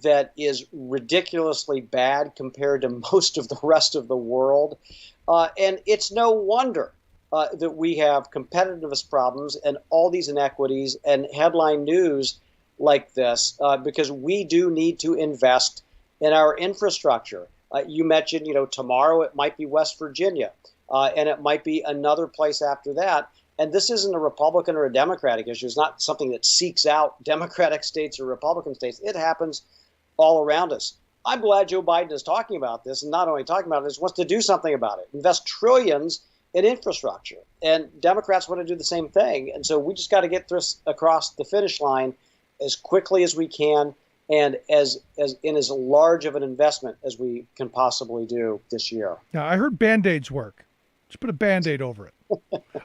that is ridiculously bad compared to most of the rest of the world. And it's no wonder that we have competitiveness problems and all these inequities and headline news like this, because we do need to invest in our infrastructure. You mentioned, tomorrow it might be West Virginia, and it might be another place after that. And this isn't a Republican or a Democratic issue. It's not something that seeks out Democratic states or Republican states. It happens all around us. I'm glad Joe Biden is talking about this, and not only talking about it, he wants to do something about it, invest trillions in infrastructure. And Democrats want to do the same thing. And so we just got to get this across the finish line as quickly as we can, and as large of an investment as we can possibly do this year. Now, I heard Band-Aids work. Just put a Band-Aid over it.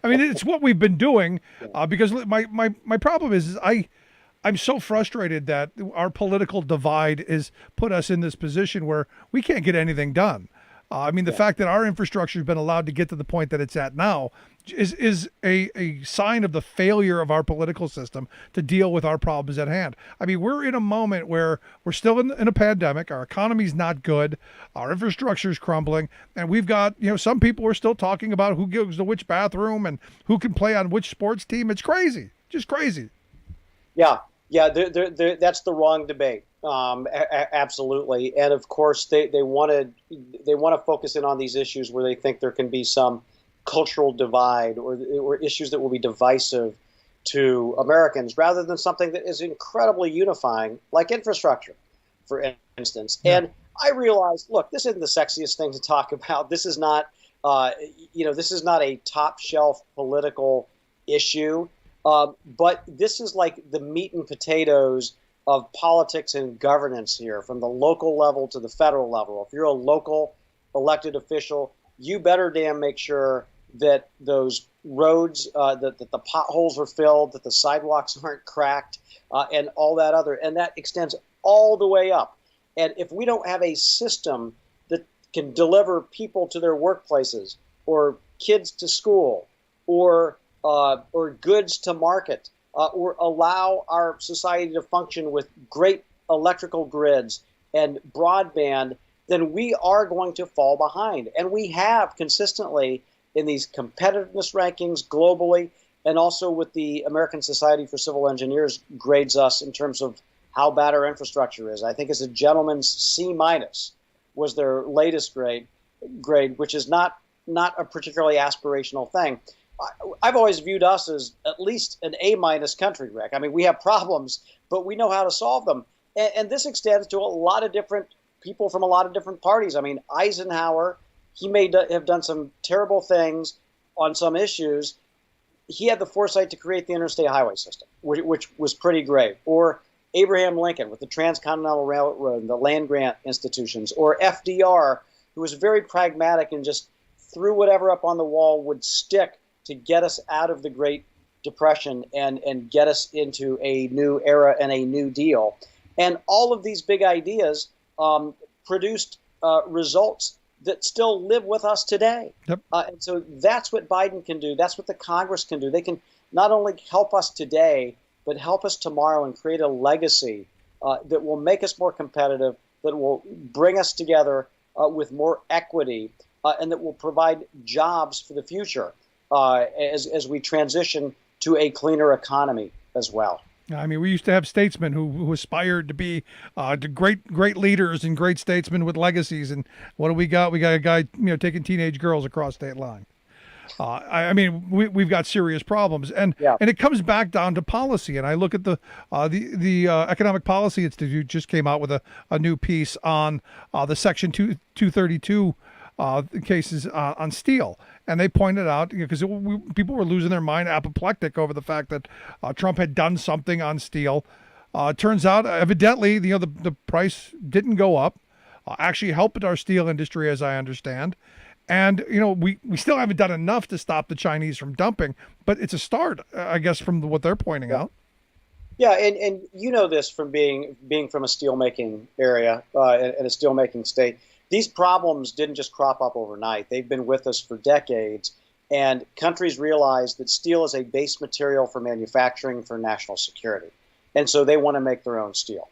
I mean, it's what we've been doing, because my problem is I'm so frustrated that our political divide is put us in this position where we can't get anything done. I mean, the fact that our infrastructure has been allowed to get to the point that it's at now is a sign of the failure of our political system to deal with our problems at hand. I mean, we're in a moment where we're still in a pandemic. Our economy's not good. Our infrastructure is crumbling. And we've got, some people are still talking about who goes to which bathroom and who can play on which sports team. It's crazy. Just crazy. Yeah, yeah, that's the wrong debate. Absolutely, and of course they want to focus in on these issues where they think there can be some cultural divide or issues that will be divisive to Americans, rather than something that is incredibly unifying, like infrastructure, for instance. Yeah. And I realize, look, this isn't the sexiest thing to talk about. This is not, this is not a top shelf political issue. But this is like the meat and potatoes of politics and governance here, from the local level to the federal level. If you're a local elected official, you better damn make sure that those roads, that the potholes are filled, that the sidewalks aren't cracked, and all that other. And that extends all the way up. And if we don't have a system that can deliver people to their workplaces, or kids to school, or goods to market, or allow our society to function with great electrical grids and broadband, then we are going to fall behind. And we have consistently in these competitiveness rankings globally, and also with the American Society for Civil Engineers grades us in terms of how bad our infrastructure is. I think it's a gentleman's C- was their latest grade, which is not a particularly aspirational thing. I've always viewed us as at least an A- country, Rick. I mean, we have problems, but we know how to solve them. And this extends to a lot of different people from a lot of different parties. I mean, Eisenhower, he may have done some terrible things on some issues. He had the foresight to create the interstate highway system, which was pretty great. Or Abraham Lincoln with the Transcontinental Railroad and the land grant institutions. Or FDR, who was very pragmatic and just threw whatever up on the wall would stick to get us out of the Great Depression and get us into a new era and a new deal. And all of these big ideas produced results that still live with us today. Yep. And so that's what Biden can do. That's what the Congress can do. They can not only help us today, but help us tomorrow and create a legacy that will make us more competitive, that will bring us together with more equity, and that will provide jobs for the future as we transition to a cleaner economy as well. I mean, we used to have statesmen who aspired to be great leaders and great statesmen with legacies. And what do we got? We got a guy, taking teenage girls across state line. I mean, we've got serious problems, and it comes back down to policy. And I look at the Economic Policy Institute just came out with a new piece on the Section 232 cases on steel. And they pointed out, because people were losing their mind, apoplectic over the fact that Trump had done something on steel. Turns out, evidently, the price didn't go up. Actually helped our steel industry, as I understand. And, we still haven't done enough to stop the Chinese from dumping, but it's a start, I guess, from what they're pointing out. Yeah, and you know this from being from a steelmaking area and a steelmaking state. These problems didn't just crop up overnight. They've been with us for decades, and countries realize that steel is a base material for manufacturing for national security, and so they want to make their own steel.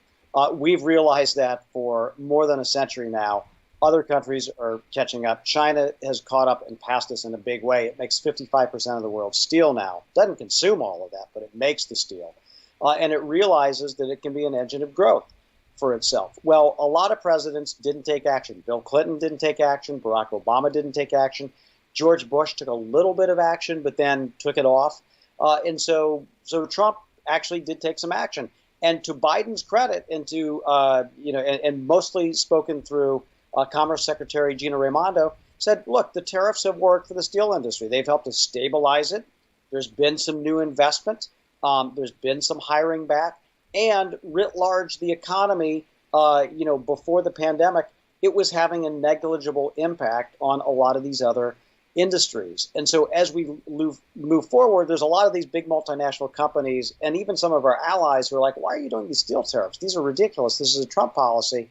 We've realized that for more than a century now. Other countries are catching up. China has caught up and passed us in a big way. It makes 55% of the world's steel now. Doesn't consume all of that, but it makes the steel. And it realizes that it can be an engine of growth for itself. Well, a lot of presidents didn't take action. Bill Clinton didn't take action. Barack Obama didn't take action. George Bush took a little bit of action, but then took it off. And so Trump actually did take some action. And to Biden's credit, and to and mostly spoken through Commerce Secretary Gina Raimondo, said, look, the tariffs have worked for the steel industry. They've helped to stabilize it. There's been some new investment. There's been some hiring back. And writ large, the economy, before the pandemic, it was having a negligible impact on a lot of these other industries. And so as we move forward, there's a lot of these big multinational companies and even some of our allies who are like, why are you doing these steel tariffs? These are ridiculous. This is a Trump policy.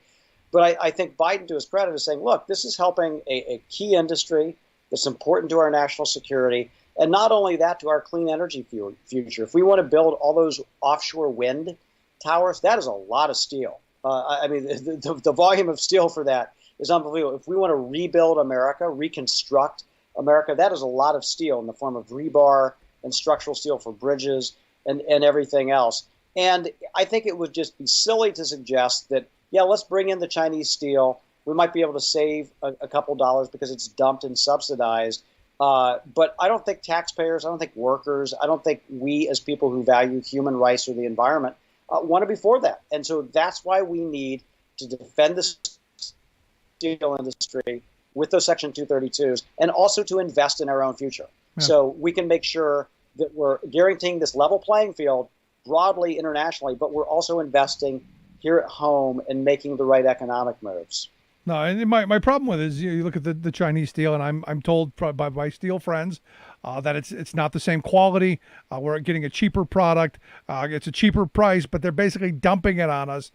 But I think Biden, to his credit, is saying, look, this is helping a key industry that's important to our national security. And not only that, to our clean energy future. If we want to build all those offshore wind towers, that is a lot of steel. I mean, the volume of steel for that is unbelievable. If we want to rebuild America, reconstruct America, that is a lot of steel in the form of rebar and structural steel for bridges and everything else. And I think it would just be silly to suggest that, yeah, let's bring in the Chinese steel. We might be able to save a couple dollars because it's dumped and subsidized. But I don't think taxpayers, I don't think workers, I don't think we as people who value human rights or the environment want to be for that. And so that's why we need to defend the steel industry with those Section 232s and also to invest in our own future. Yeah. So we can make sure that we're guaranteeing this level playing field broadly internationally, but we're also investing here at home and making the right economic moves. No, and my problem with it is you look at the Chinese steel, and I'm told by my steel friends that it's not the same quality. We're getting a cheaper product. It's a cheaper price, but they're basically dumping it on us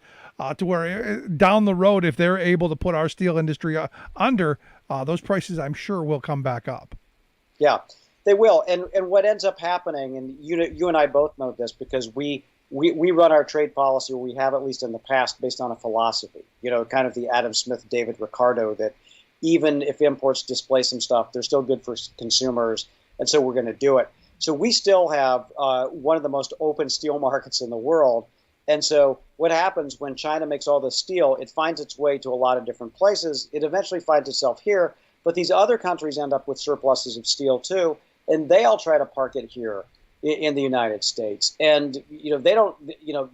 to where down the road, if they're able to put our steel industry under, those prices, I'm sure, will come back up. Yeah, they will. And what ends up happening, and you and I both know this because we run our trade policy, or we have at least in the past, based on a philosophy, kind of the Adam Smith, David Ricardo, that even if imports displace some stuff, they're still good for consumers, and so we're going to do it. So we still have one of the most open steel markets in the world, and so what happens when China makes all this steel, it finds its way to a lot of different places. It eventually finds itself here, but these other countries end up with surpluses of steel too, and they all try to park it here in the United States, and they don't,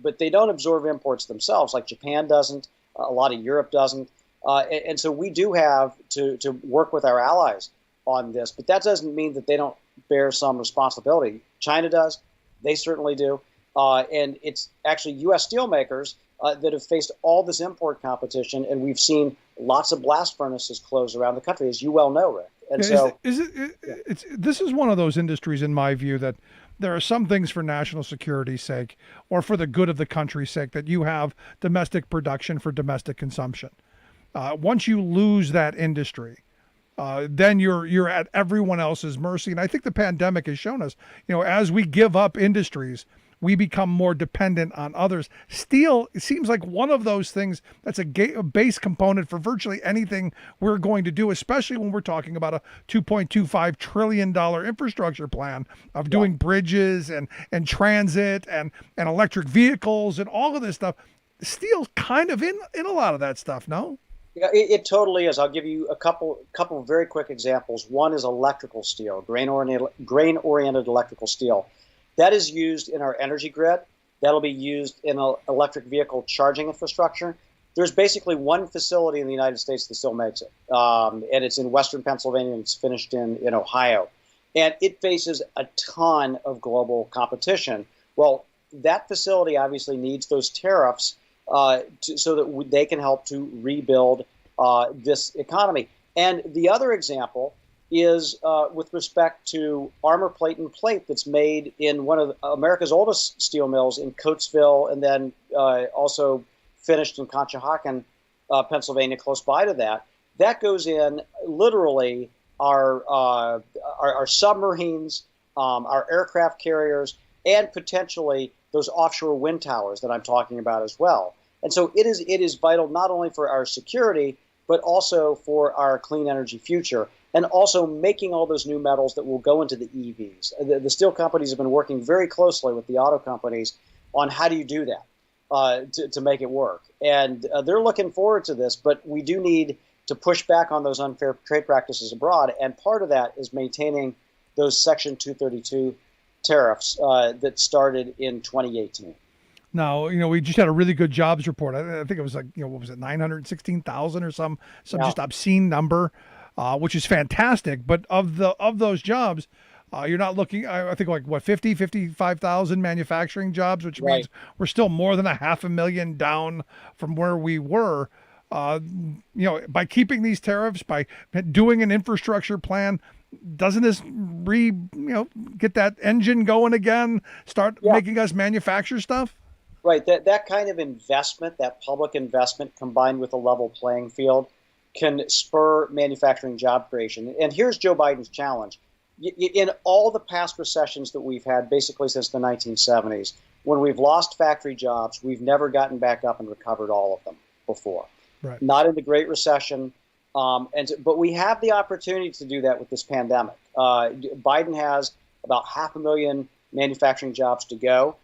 but they don't absorb imports themselves, like Japan doesn't, a lot of Europe doesn't, and so we do have to work with our allies on this. But that doesn't mean that they don't bear some responsibility. China does, they certainly do, and it's actually U.S. steelmakers that have faced all this import competition, and we've seen lots of blast furnaces close around the country, as you well know, Rick. And this is one of those industries, in my view, that there are some things for national security's sake or for the good of the country's sake that you have domestic production for domestic consumption. Once you lose that industry, then you're at everyone else's mercy. And I think the pandemic has shown us, as we give up industries, we become more dependent on others. Steel, it seems like one of those things that's a base component for virtually anything we're going to do, especially when we're talking about a $2.25 trillion infrastructure plan of doing bridges and transit and electric vehicles and all of this stuff. Steel's kind of in a lot of that stuff, no? Yeah, it totally is. I'll give you a couple of very quick examples. One is electrical steel, grain-oriented electrical steel. That is used in our energy grid. That'll be used in electric vehicle charging infrastructure. There's basically one facility in the United States that still makes it, and it's in western Pennsylvania, and it's finished in Ohio. And it faces a ton of global competition. Well, that facility obviously needs those tariffs so that they can help to rebuild this economy. And the other example is with respect to armor plate and plate that's made in one of America's oldest steel mills in Coatesville, and then also finished in Conshohocken, Pennsylvania, close by to that. That goes in literally our submarines, our aircraft carriers, and potentially those offshore wind towers that I'm talking about as well. And so it is vital not only for our security, but also for our clean energy future, and also making all those new metals that will go into the EVs. The steel companies have been working very closely with the auto companies on how do you do that to make it work. And they're looking forward to this, but we do need to push back on those unfair trade practices abroad, and part of that is maintaining those Section 232 tariffs that started in 2018. Now, we just had a really good jobs report. I think it was like, what was it, 916,000 or some just obscene number, which is fantastic. But of those jobs, you're not looking, I think, like, 55,000 manufacturing jobs, which means we're still more than 500,000 down from where we were. By keeping these tariffs, by doing an infrastructure plan, doesn't this get that engine going again, start making us manufacture stuff? Right. That kind of investment, that public investment combined with a level playing field, can spur manufacturing job creation. And here's Joe Biden's challenge. In all the past recessions that we've had, basically since the 1970s, when we've lost factory jobs, we've never gotten back up and recovered all of them before. Right. Not in the Great Recession. But we have the opportunity to do that with this pandemic. Biden has about 500,000 manufacturing jobs to go.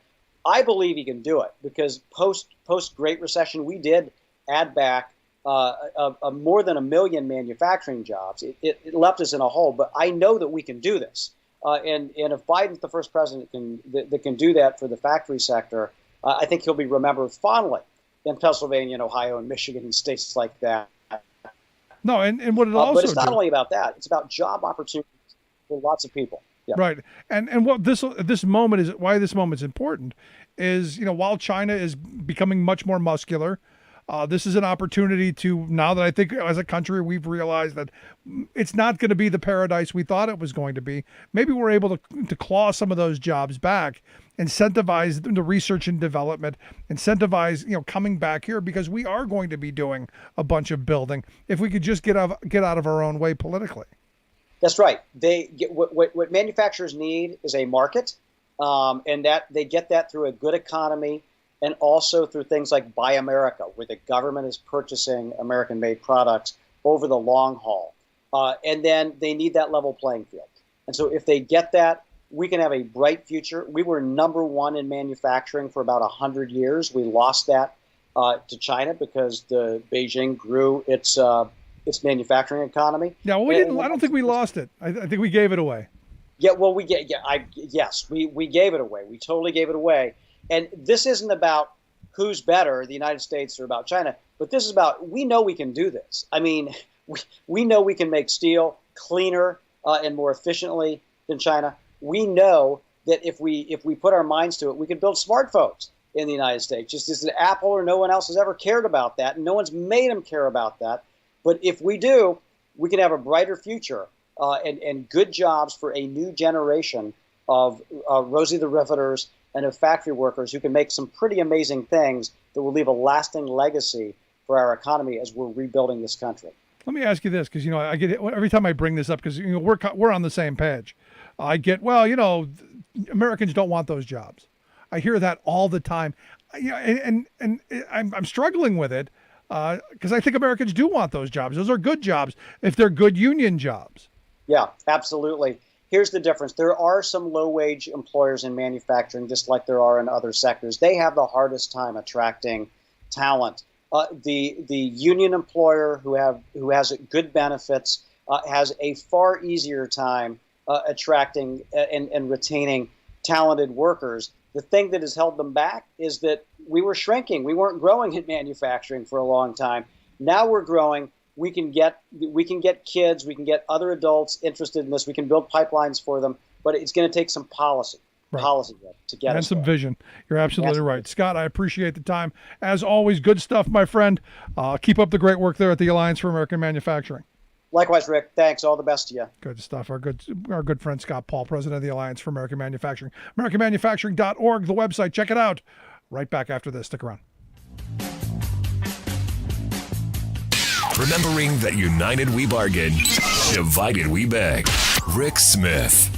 I believe he can do it because post Great Recession, we did add back more than 1 million manufacturing jobs. It left us in a hole, but I know that we can do this. And if Biden's the first president that can do that for the factory sector, I think he'll be remembered fondly in Pennsylvania and Ohio and Michigan and states like that. No, and what it also but it's not only about that; it's about job opportunities for lots of people. Yeah. Right, and what this moment is, why this moment's important, is while China is becoming much more muscular, this is an opportunity to, now that I think as a country we've realized that it's not going to be the paradise we thought it was going to be. Maybe we're able to claw some of those jobs back, incentivize the research and development, incentivize coming back here, because we are going to be doing a bunch of building if we could just get out of our own way politically. That's right. What manufacturers need is a market, and that they get that through a good economy, and also through things like Buy America, where the government is purchasing American-made products over the long haul. And then they need that level playing field. And so if they get that, we can have a bright future. We were number one in manufacturing for about 100 years. We lost that to China because Beijing grew its manufacturing economy. Yeah, well, I don't think we lost it. I think we gave it away. Yeah, well, we gave it away. We totally gave it away. And this isn't about who's better, the United States or about China, but this is about, we know we can do this. I mean, we know we can make steel cleaner and more efficiently than China. We know that if we put our minds to it, we can build smartphones in the United States. Just as Apple or no one else has ever cared about that, and no one's made them care about that. But if we do, we can have a brighter future and good jobs for a new generation of Rosie the Riveters and of factory workers who can make some pretty amazing things that will leave a lasting legacy for our economy as we're rebuilding this country. Let me ask you this, because I get it every time I bring this up, because we're on the same page. I get, Americans don't want those jobs. I hear that all the time. And I'm struggling with it because I think Americans do want those jobs. Those are good jobs if they're good union jobs. Yeah, absolutely. Here's the difference. There are some low-wage employers in manufacturing, just like there are in other sectors. They have the hardest time attracting talent. The union employer who has good benefits has a far easier time attracting and retaining talented workers. The thing that has held them back is that we were shrinking. We weren't growing in manufacturing for a long time. Now we're growing. We can get kids, we can get other adults interested in this. We can build pipelines for them, but it's going to take some policy to get us and some there. Vision. You're absolutely right. Scott, I appreciate the time. As always, good stuff, my friend. Keep up the great work there at the Alliance for American Manufacturing. Likewise, Rick. Thanks. All the best to you. Good stuff. Our good friend Scott Paul, president of the Alliance for American Manufacturing. AmericanManufacturing.org, the website. Check it out. Right back after this. Stick around. Remembering that united we bargain, divided we beg. Rick Smith.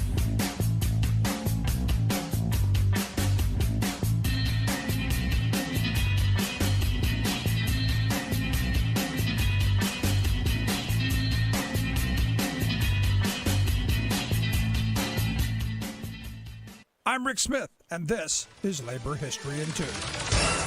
I'm Rick Smith, and this is Labor History in 2.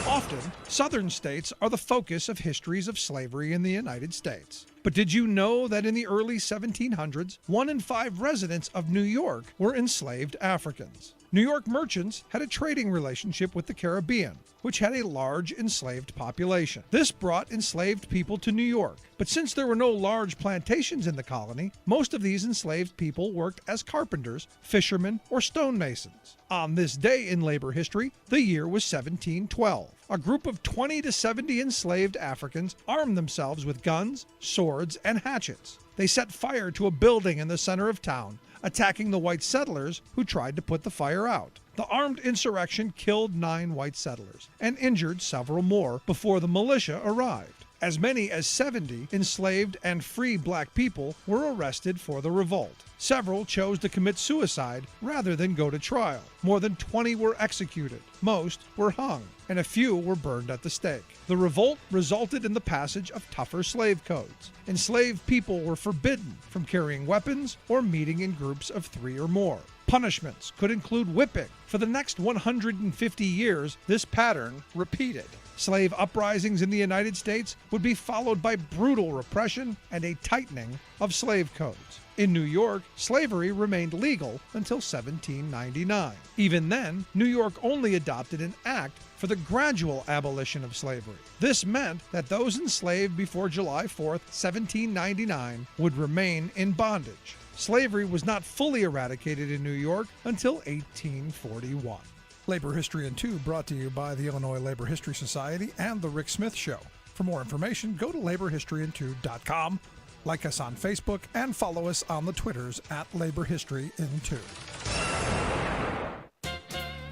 Often, Southern states are the focus of histories of slavery in the United States. But did you know that in the early 1700s, 1 in 5 residents of New York were enslaved Africans? New York merchants had a trading relationship with the Caribbean, which had a large enslaved population. This brought enslaved people to New York. But since there were no large plantations in the colony, most of these enslaved people worked as carpenters, fishermen, or stonemasons. On this day in labor history, the year was 1712. A group of 20 to 70 enslaved Africans armed themselves with guns, swords, and hatchets. They set fire to a building in the center of town, attacking the white settlers who tried to put the fire out. The armed insurrection killed 9 white settlers and injured several more before the militia arrived. As many as 70 enslaved and free black people were arrested for the revolt. Several chose to commit suicide rather than go to trial. More than 20 were executed. Most were hung, and a few were burned at the stake. The revolt resulted in the passage of tougher slave codes. Enslaved people were forbidden from carrying weapons or meeting in groups of 3 or more. Punishments could include whipping. For the next 150 years, this pattern repeated. Slave uprisings in the United States would be followed by brutal repression and a tightening of slave codes. In New York, slavery remained legal until 1799. Even then, New York only adopted an act for the gradual abolition of slavery. This meant that those enslaved before July 4th, 1799 would remain in bondage. Slavery was not fully eradicated in New York until 1841. Labor History in 2 brought to you by the Illinois Labor History Society and The Rick Smith Show. For more information, go to laborhistoryin2.com, like us on Facebook, and follow us on the Twitters at Labor History in 2.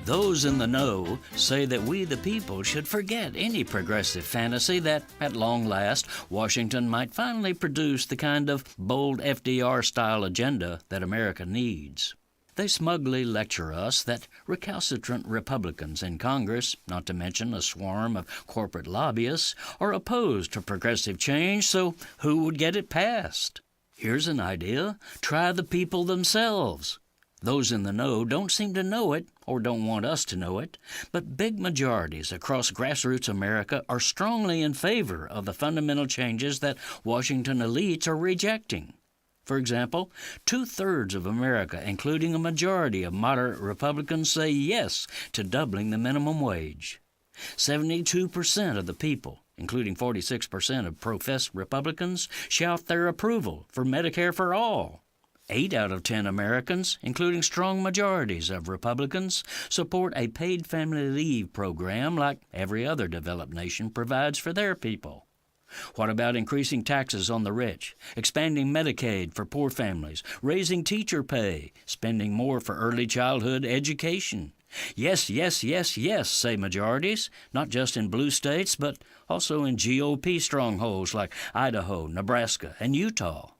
Those in the know say that we the people should forget any progressive fantasy that, at long last, Washington might finally produce the kind of bold FDR-style agenda that America needs. They smugly lecture us that recalcitrant Republicans in Congress, not to mention a swarm of corporate lobbyists, are opposed to progressive change, so who would get it passed? Here's an idea. Try the people themselves. Those in the know don't seem to know it, or don't want us to know it, but big majorities across grassroots America are strongly in favor of the fundamental changes that Washington elites are rejecting. For example, 2/3 of America, including a majority of moderate Republicans, say yes to doubling the minimum wage. 72% of the people, including 46% of professed Republicans, shout their approval for Medicare for all. 8 out of 10 Americans, including strong majorities of Republicans, support a paid family leave program like every other developed nation provides for their people. What about increasing taxes on the rich, expanding Medicaid for poor families, raising teacher pay, spending more for early childhood education? Yes, yes, yes, yes, say majorities, not just in blue states, but also in GOP strongholds like Idaho, Nebraska, and Utah.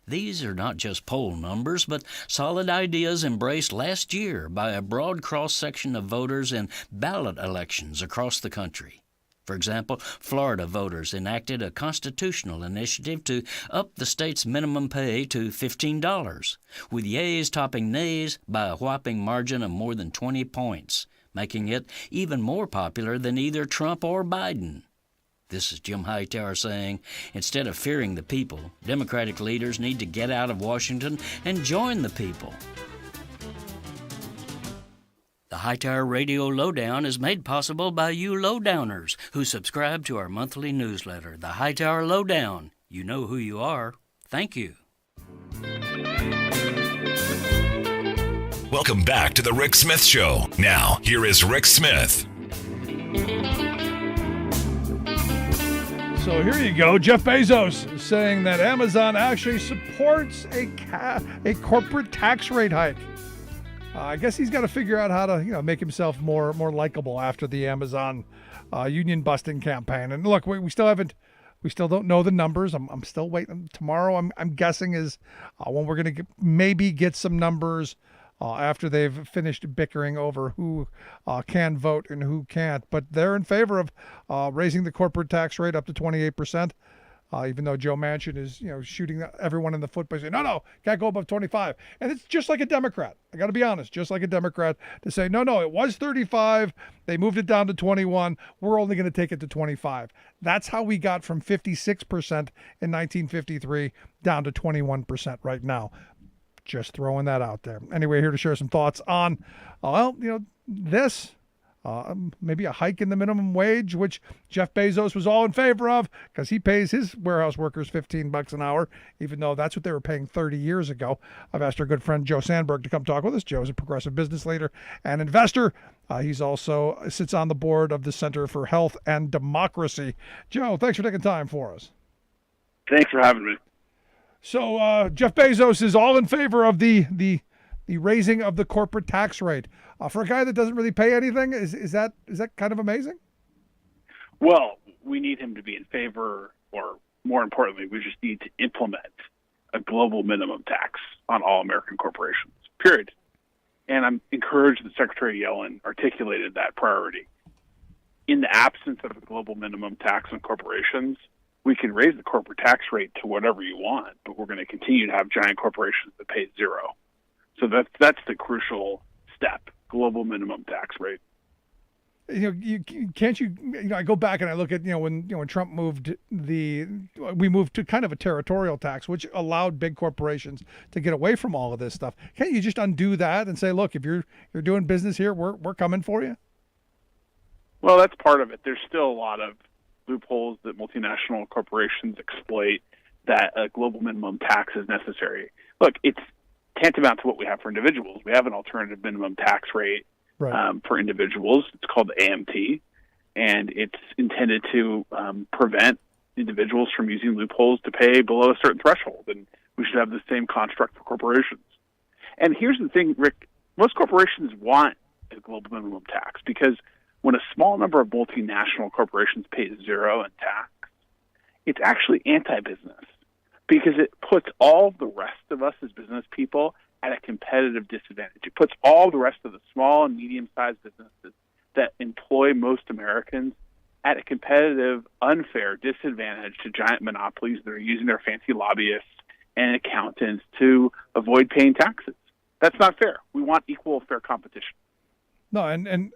These are not just poll numbers, but solid ideas embraced last year by a broad cross-section of voters in ballot elections across the country. For example, Florida voters enacted a constitutional initiative to up the state's minimum pay to $15, with yeas topping nays by a whopping margin of more than 20 points, making it even more popular than either Trump or Biden. This is Jim Hightower saying, instead of fearing the people, Democratic leaders need to get out of Washington and join the people. The Hightower Radio Lowdown is made possible by you lowdowners who subscribe to our monthly newsletter, The Hightower Lowdown. You know who you are. Thank you. Welcome back to The Rick Smith Show. Now, here is Rick Smith. So here you go. Jeff Bezos is saying that Amazon actually supports a corporate tax rate hike. I guess he's got to figure out how to, make himself more likable after the Amazon union busting campaign. And look, we still don't know the numbers. I'm still waiting. Tomorrow, I'm guessing is when we're going to maybe get some numbers after they've finished bickering over who can vote and who can't. But they're in favor of raising the corporate tax rate up to 28%. Even though Joe Manchin is, shooting everyone in the foot by saying, no, can't go above 25. And it's just like a Democrat. I got to be honest, just like a Democrat to say, no, it was 35. They moved it down to 21. We're only going to take it to 25. That's how we got from 56% in 1953 down to 21% right now. Just throwing that out there. Anyway, here to share some thoughts on, this. Maybe a hike in the minimum wage, which Jeff Bezos was all in favor of because he pays his warehouse workers $15 an hour, even though that's what they were paying 30 years ago. I've asked our good friend Joe Sanberg to come talk with us. Joe is a progressive business leader and investor. He's also sits on the board of the Center for Health and Democracy. Joe, thanks for taking time for us. Thanks for having me. So Jeff Bezos is all in favor of the raising of the corporate tax rate. For a guy that doesn't really pay anything, is that kind of amazing? Well, we need him to be in favor, or more importantly, we just need to implement a global minimum tax on all American corporations, period. And I'm encouraged that Secretary Yellen articulated that priority. In the absence of a global minimum tax on corporations, we can raise the corporate tax rate to whatever you want, but we're going to continue to have giant corporations that pay zero. So that's the crucial step: global minimum tax rate. I go back and I look at when Trump we moved to kind of a territorial tax, which allowed big corporations to get away from all of this stuff. Can't you just undo that and say, look, if you're doing business here, we're coming for you? Well, that's part of it. There's still a lot of loopholes that multinational corporations exploit that a global minimum tax is necessary. Look, it's tantamount to what we have for individuals. We have an alternative minimum tax rate. Right. For individuals. It's called the AMT, and it's intended to prevent individuals from using loopholes to pay below a certain threshold, and we should have the same construct for corporations. And here's the thing, Rick, most corporations want a global minimum tax because when a small number of multinational corporations pay zero in tax, it's actually anti-business because it puts all the rest of us as business people at a competitive disadvantage. It puts all the rest of the small and medium-sized businesses that employ most Americans at a competitive, unfair disadvantage to giant monopolies that are using their fancy lobbyists and accountants to avoid paying taxes. That's not fair. We want equal, fair competition. No, and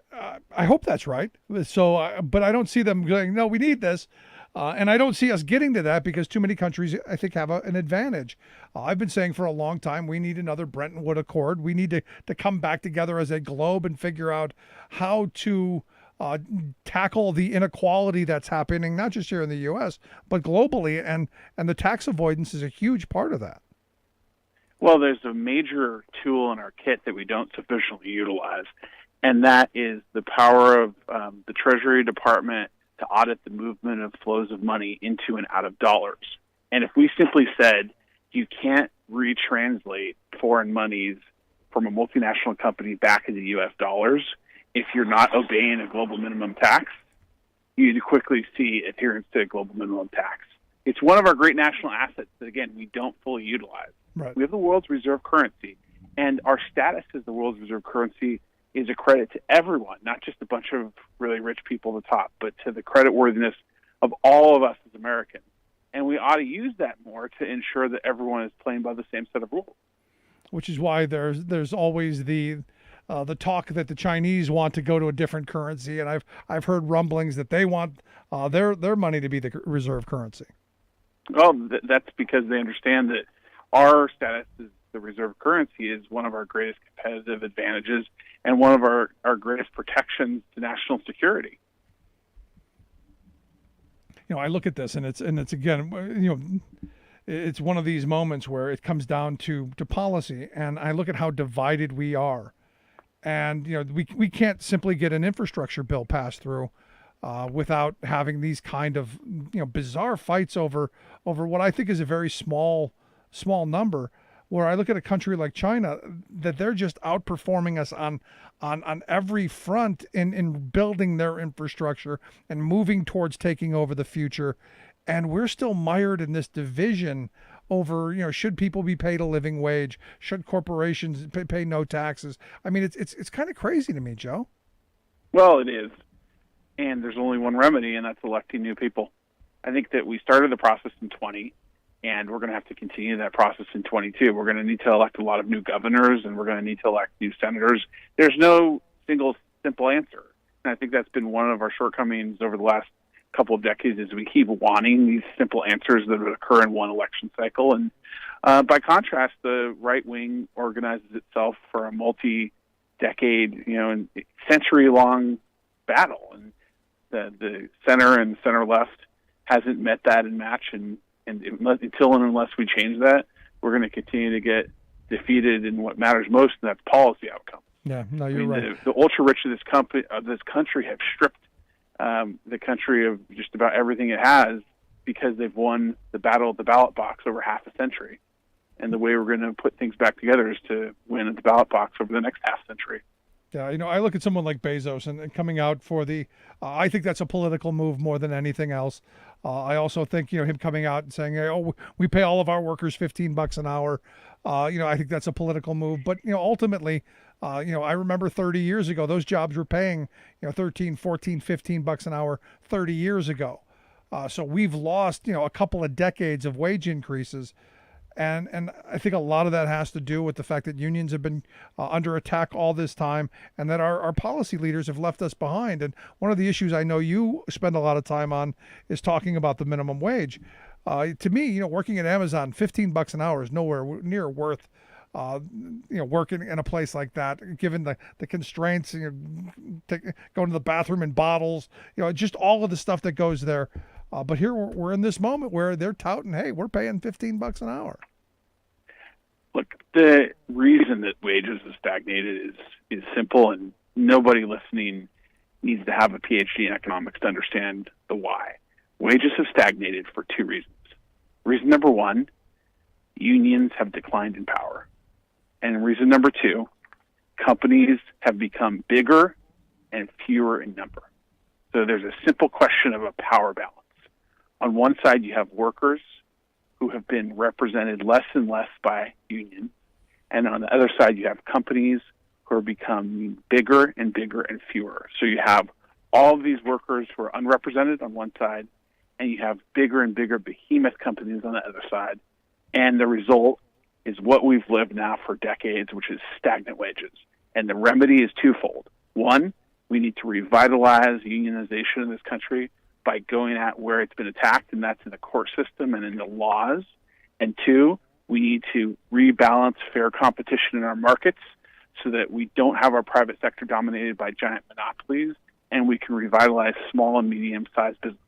I hope that's right. So, but I don't see them going, no, we need this. And I don't see us getting to that because too many countries, I think, have an advantage. I've been saying for a long time, we need another Bretton Woods Accord. We need to come back together as a globe and figure out how to tackle the inequality that's happening, not just here in the U.S., but globally. And the tax avoidance is a huge part of that. Well, there's a major tool in our kit that we don't sufficiently utilize, and that is the power of the Treasury Department to audit the movement of flows of money into and out of dollars. And if we simply said you can't retranslate foreign monies from a multinational company back into U.S. dollars if you're not obeying a global minimum tax, you'd quickly see adherence to a global minimum tax. It's one of our great national assets that, again, we don't fully utilize. Right. We have the world's reserve currency, and our status as the world's reserve currency is a credit to everyone, not just a bunch of really rich people at the top, but to the creditworthiness of all of us as Americans. And we ought to use that more to ensure that everyone is playing by the same set of rules. Which is why there's always the talk that the Chinese want to go to a different currency, and I've heard rumblings that they want their money to be the reserve currency. Well, that's because they understand that our status as the reserve currency is one of our greatest competitive advantages and one of our greatest protections to national security. I look at this and it's again, it's one of these moments where it comes down to policy, and I look at how divided we are, and we can't simply get an infrastructure bill passed through without having these kind of bizarre fights over what I think is a very small number. Where I look at a country like China, that they're just outperforming us on every front in building their infrastructure and moving towards taking over the future, and we're still mired in this division over should people be paid a living wage, should corporations pay no taxes. I mean, it's kind of crazy to me, Joe. Well, it is, and there's only one remedy, and that's electing new people. I think that we started the process in 20. And we're going to have to continue that process in 22. We're going to need to elect a lot of new governors, and we're going to need to elect new senators. There's no single simple answer. And I think that's been one of our shortcomings over the last couple of decades is we keep wanting these simple answers that would occur in one election cycle. And by contrast, the right wing organizes itself for a multi-decade, and century-long battle. And the center and center-left hasn't met that in match, and until and unless we change that, we're going to continue to get defeated in what matters most, and that's policy outcomes. Yeah, no, you're right. The ultra-rich of this country have stripped the country of just about everything it has because they've won the battle at the ballot box over half a century. And the way we're going to put things back together is to win at the ballot box over the next half century. Yeah, I look at someone like Bezos and coming out for I think that's a political move more than anything else. I also think, him coming out and saying, oh, we pay all of our workers $15 an hour. I think that's a political move. But, ultimately, I remember 30 years ago, those jobs were paying, 13, 14, $15 an hour 30 years ago. So we've lost, a couple of decades of wage increases. And I think a lot of that has to do with the fact that unions have been under attack all this time, and that our policy leaders have left us behind. And one of the issues I know you spend a lot of time on is talking about the minimum wage. To me, working at Amazon, $15 an hour is nowhere near worth working in a place like that, given the constraints, going to the bathroom in bottles, just all of the stuff that goes there. But here we're in this moment where they're touting, hey, we're paying $15 an hour. Look, the reason that wages have stagnated is simple, and nobody listening needs to have a PhD in economics to understand the why. Wages have stagnated for two reasons. Reason number one, unions have declined in power. And reason number two, companies have become bigger and fewer in number. So there's a simple question of a power balance. On one side, you have workers who have been represented less and less by unions. And on the other side, you have companies who are becoming bigger and bigger and fewer. So you have all of these workers who are unrepresented on one side, and you have bigger and bigger behemoth companies on the other side. And the result is what we've lived now for decades, which is stagnant wages. And the remedy is twofold. One, we need to revitalize unionization in this country by going at where it's been attacked, and that's in the court system and in the laws. And two, we need to rebalance fair competition in our markets so that we don't have our private sector dominated by giant monopolies, and we can revitalize small and medium-sized businesses.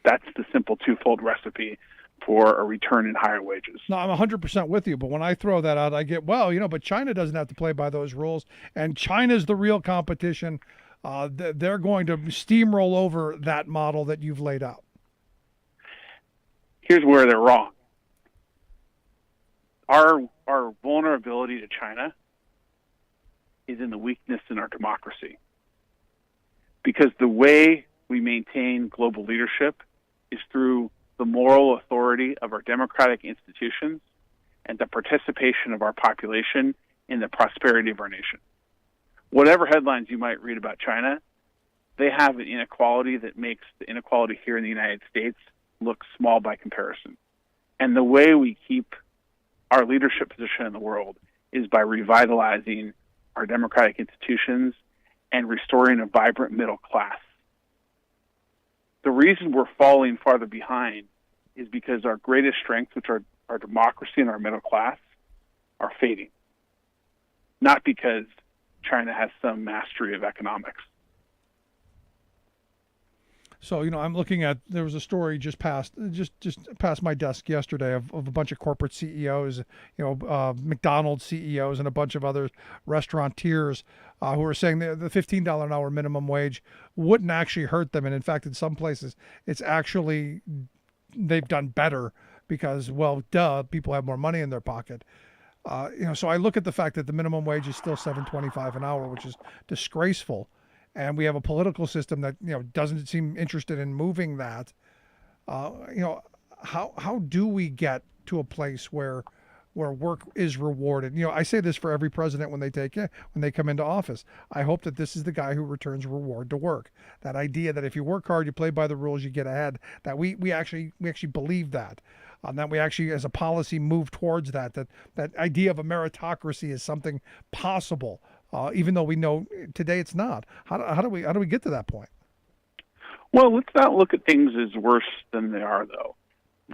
That's the simple twofold recipe for a return in higher wages. No, I'm 100% with you, but when I throw that out, I get, but China doesn't have to play by those rules, and China's the real competition. They're going to steamroll over that model that you've laid out. Here's where they're wrong. Our vulnerability to China is in the weakness in our democracy. Because the way we maintain global leadership is through the moral authority of our democratic institutions and the participation of our population in the prosperity of our nation. Whatever headlines you might read about China, they have an inequality that makes the inequality here in the United States look small by comparison. And the way we keep our leadership position in the world is by revitalizing our democratic institutions and restoring a vibrant middle class. The reason we're falling farther behind is because our greatest strengths, which are our democracy and our middle class, are fading. Not because China has some mastery of economics. So, I'm looking at, there was a story just passed my desk yesterday of a bunch of corporate CEOs, McDonald's CEOs and a bunch of other restaurateurs who are saying the $15 an hour minimum wage wouldn't actually hurt them. And in fact, in some places, it's actually, they've done better because, people have more money in their pocket. So I look at the fact that the minimum wage is still $7.25 an hour, which is disgraceful. And we have a political system that, doesn't seem interested in moving that. How do we get to a place where work is rewarded? I say this for every president when they come into office. I hope that this is the guy who returns reward to work. That idea that if you work hard, you play by the rules, you get ahead. That we actually believe that. That we actually, as a policy, move towards that idea of a meritocracy is something possible. Even though we know today it's not. How do we get to that point? Well, let's not look at things as worse than they are, though.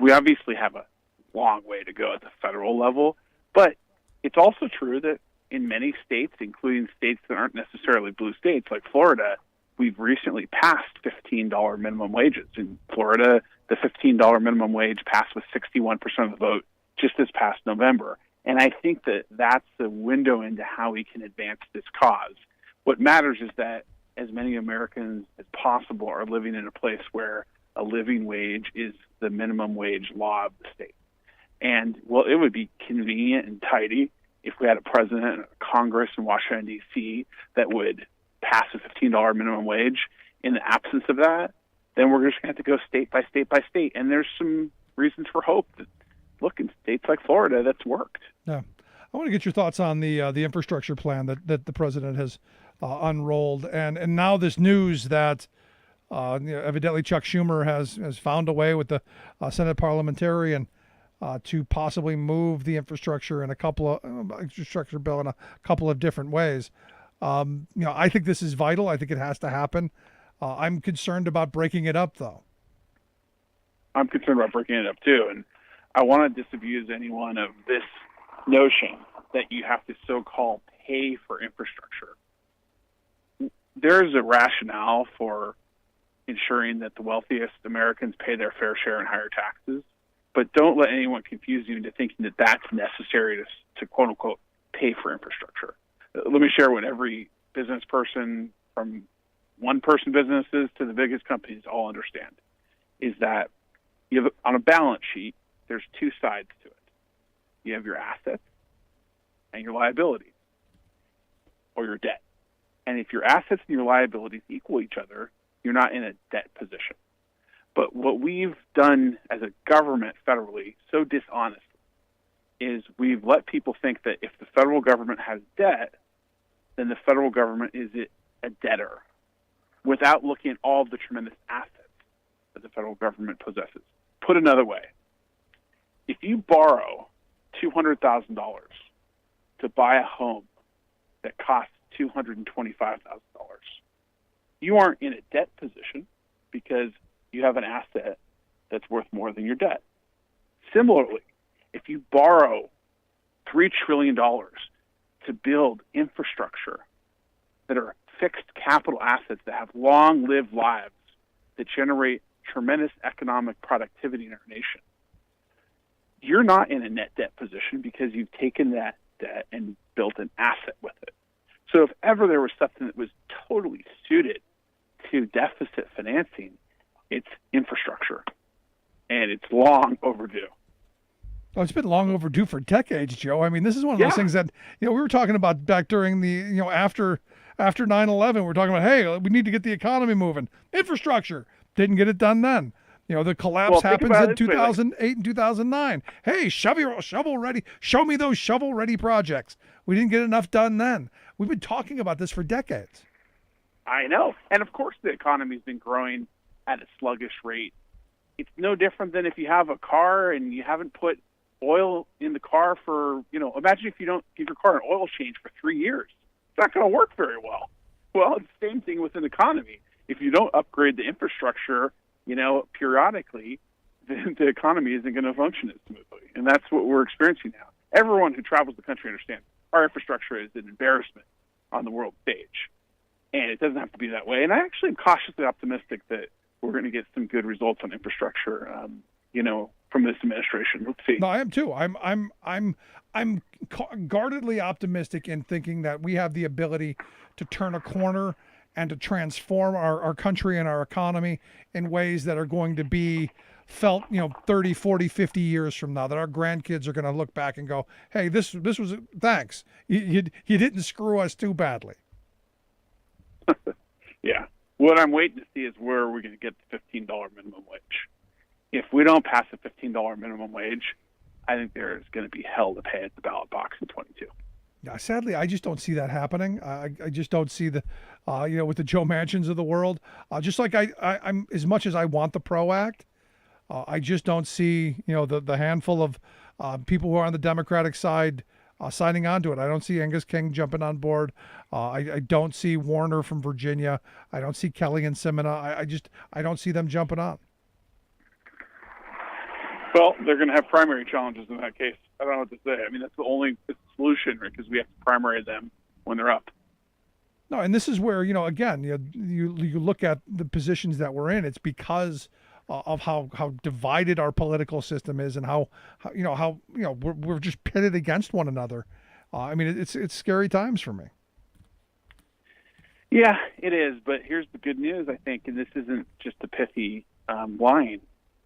We obviously have a long way to go at the federal level, but it's also true that in many states, including states that aren't necessarily blue states like Florida, we've recently passed $15 minimum wages. In Florida, the $15 minimum wage passed with 61% of the vote just this past November. And I think that that's the window into how we can advance this cause. What matters is that as many Americans as possible are living in a place where a living wage is the minimum wage law of the state. And, it would be convenient and tidy if we had a president and a Congress in Washington, D.C. that would pass a $15 minimum wage. In the absence of that, then we're just going to have to go state by state by state. And there's some reasons for hope that, look, in states like Florida, that's worked. Yeah. I want to get your thoughts on the infrastructure plan that the president has unrolled. And now this news that evidently Chuck Schumer has found a way with the Senate parliamentarian to possibly move the infrastructure in a couple of infrastructure bill in a couple of different ways. I think this is vital. I think it has to happen. I'm concerned about breaking it up, though. I'm concerned about breaking it up too, and I want to disabuse anyone of this notion that you have to so-called pay for infrastructure. There's a rationale for ensuring that the wealthiest Americans pay their fair share in higher taxes, but don't let anyone confuse you into thinking that that's necessary to quote-unquote pay for infrastructure. Let me share what every business person, from one-person businesses to the biggest companies, all understand, is that you have, on a balance sheet, there's two sides to it. You have your assets and your liabilities, or your debt. And if your assets and your liabilities equal each other, you're not in a debt position. But what we've done as a government federally so dishonestly is we've let people think that if the federal government has debt, then the federal government is a debtor, without looking at all of the tremendous assets that the federal government possesses. Put another way, if you borrow $200,000 to buy a home that costs $225,000, you aren't in a debt position because you have an asset that's worth more than your debt. Similarly, if you borrow $3 trillion to build infrastructure that are fixed capital assets that have long-lived lives that generate tremendous economic productivity in our nation, you're not in a net debt position because you've taken that debt and built an asset with it. So if ever there was something that was totally suited to deficit financing, it's infrastructure, and it's long overdue. Oh, it's been long overdue for decades, Joe. I mean, this is one of those things that, we were talking about back during the, after 9/11, we're talking about, hey, we need to get the economy moving. Infrastructure. Didn't get it done then. The collapse happens in 2008 and 2009. Hey, shovel ready. Show me those shovel ready projects. We didn't get enough done then. We've been talking about this for decades. I know. And of course the economy's been growing at a sluggish rate. It's no different than if you have a car and you haven't put oil in the car for, imagine if you don't give your car an oil change for 3 years. It's not going to work very well. Well, it's the same thing with an economy. If you don't upgrade the infrastructure, periodically, then the economy isn't going to function as smoothly. And that's what we're experiencing now. Everyone who travels the country understands our infrastructure is an embarrassment on the world stage. And it doesn't have to be that way. And I actually am cautiously optimistic that we're going to get some good results on infrastructure, from this administration. Let's see. No, I am too. I'm guardedly optimistic in thinking that we have the ability to turn a corner and to transform our country and our economy in ways that are going to be felt, 30, 40, 50 years from now, that our grandkids are going to look back and go, hey, this was, thanks. You didn't screw us too badly. Yeah. What I'm waiting to see is where we're going to get the $15 minimum wage. If we don't pass the $15 minimum wage, I think there's going to be hell to pay at the ballot box in 22. Yeah, sadly, I just don't see that happening. I just don't see the, with the Joe Manchins of the world. Just like I'm as much as I want the PRO Act, I just don't see, the handful of people who are on the Democratic side signing on to it. I don't see Angus King jumping on board. I don't see Warner from Virginia. I don't see Kelly and Simona. I don't see them jumping on. Well, they're going to have primary challenges in that case. I don't know what to say. I mean, that's the only solution, right? Because we have to primary them when they're up. No, and this is where, again, you look at the positions that we're in. It's because of how divided our political system is, and how we're just pitted against one another. I mean, it's scary times for me. Yeah, it is. But here's the good news, I think, and this isn't just a pithy line.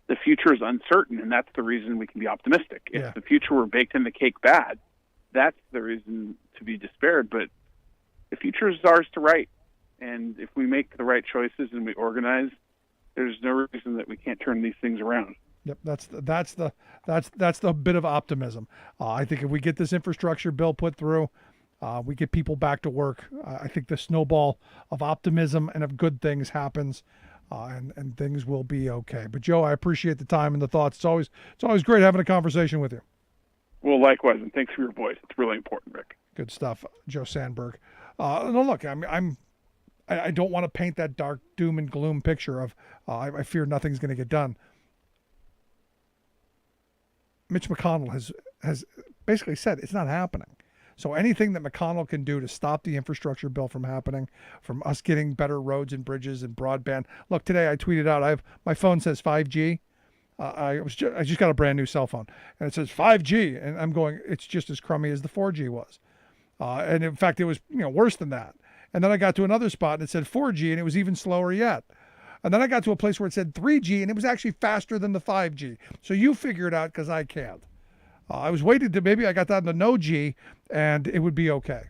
The future is uncertain, and that's the reason we can be optimistic. If the future were baked in the cake bad, that's the reason to be despaired. But the future is ours to write, and if we make the right choices and we organize, there's no reason that we can't turn these things around. Yep, that's the bit of optimism. I think if we get this infrastructure bill put through, we get people back to work. I think the snowball of optimism and of good things happens. and things will be okay. But Joe, I appreciate the time and the thoughts. It's always great having a conversation with you. Well, likewise, and thanks for your voice. It's really important, Rick. Good stuff, Joe Sanberg. No, look, I don't want to paint that dark doom and gloom picture of I fear nothing's going to get done. Mitch McConnell has basically said it's not happening. So anything that McConnell can do to stop the infrastructure bill from happening, from us getting better roads and bridges and broadband. Look, today I tweeted out, my phone says 5G. I just got a brand new cell phone, and it says 5G, and I'm going, it's just as crummy as the 4G was, and in fact it was worse than that. And then I got to another spot and it said 4G, and it was even slower yet. And then I got to a place where it said 3G, and it was actually faster than the 5G. So you figure it out, because I can't. I was waiting to maybe I got down to no G, and it would be okay.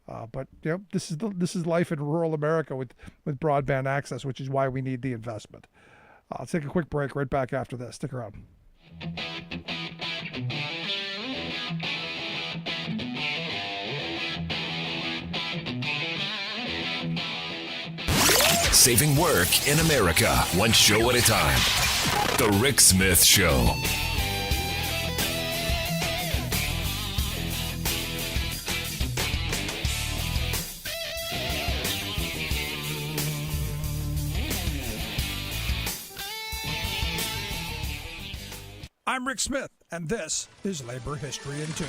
But this is life in rural America with broadband access, which is why we need the investment. I'll take a quick break. Right back after this. Stick around. Saving work in America, one show at a time. The Rick Smith Show. I'm Rick Smith, and this is Labor History in 2.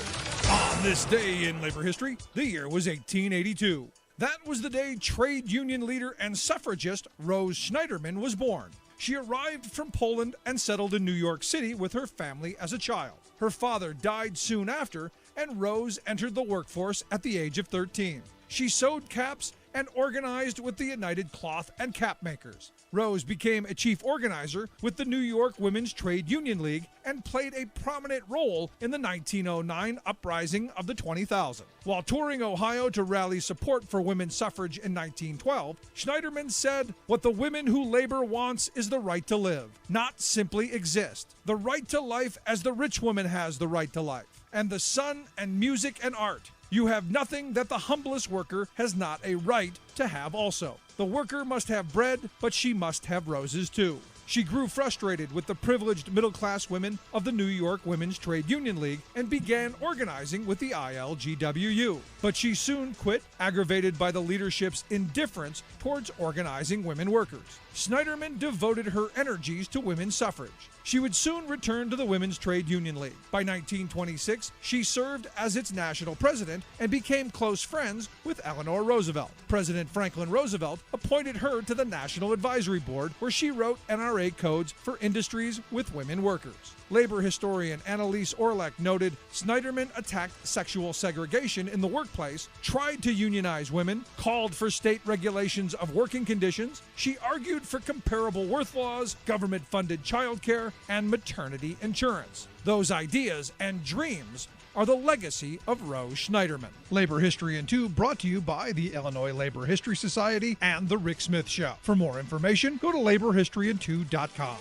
On this day in labor history, the year was 1882. That was the day trade union leader and suffragist Rose Schneiderman was born. She arrived from Poland and settled in New York City with her family as a child. Her father died soon after, and Rose entered the workforce at the age of 13. She sewed caps and organized with the United Cloth and Cap Makers. Rose became a chief organizer with the New York Women's Trade Union League and played a prominent role in the 1909 uprising of the 20,000. While touring Ohio to rally support for women's suffrage in 1912, Schneiderman said, "What the women who labor wants is the right to live, not simply exist. The right to life as the rich woman has the right to life, and the sun and music and art. You have nothing that the humblest worker has not a right to have also. The worker must have bread, but she must have roses too." She grew frustrated with the privileged middle-class women of the New York Women's Trade Union League and began organizing with the ILGWU. But she soon quit, aggravated by the leadership's indifference towards organizing women workers. Schneiderman devoted her energies to women's suffrage. She would soon return to the Women's Trade Union League. By 1926, she served as its national president and became close friends with Eleanor Roosevelt. President Franklin Roosevelt appointed her to the National Advisory Board, where she wrote NRA codes for industries with women workers. Labor historian Annalise Orlek noted Schneiderman attacked sexual segregation in the workplace, tried to unionize women, called for state regulations of working conditions. She argued for comparable worth laws, government-funded childcare, and maternity insurance. Those ideas and dreams are the legacy of Rose Schneiderman. Labor History in 2 brought to you by the Illinois Labor History Society and The Rick Smith Show. For more information, go to laborhistoryin2.com.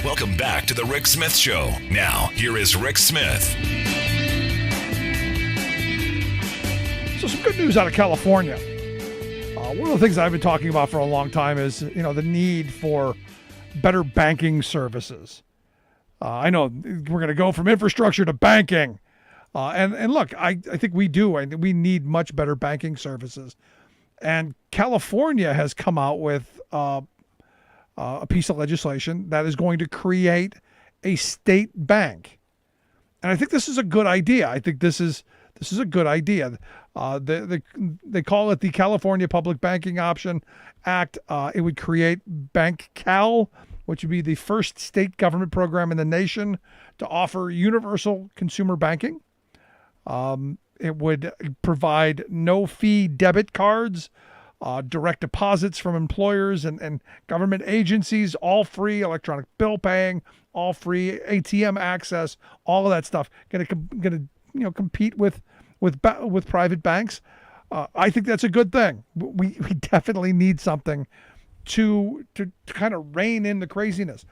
Welcome back to the Rick Smith Show. Now, here is Rick Smith. So some good news out of California. One of the things I've been talking about for a long time is, the need for better banking services. I know we're going to go from infrastructure to banking. And look, I think we do. I think we need much better banking services. And California has come out with a piece of legislation that is going to create a state bank. And I think this is a good idea. I think this is a good idea. They call it the California Public Banking Option Act. It would create Bank Cal, which would be the first state government program in the nation to offer universal consumer banking. It would provide no-fee debit cards, direct deposits from employers and government agencies, all free, electronic bill paying, all free, ATM access, all of that stuff. Going to compete with private banks. I think that's a good thing. We definitely need something to kind of rein in the craziness.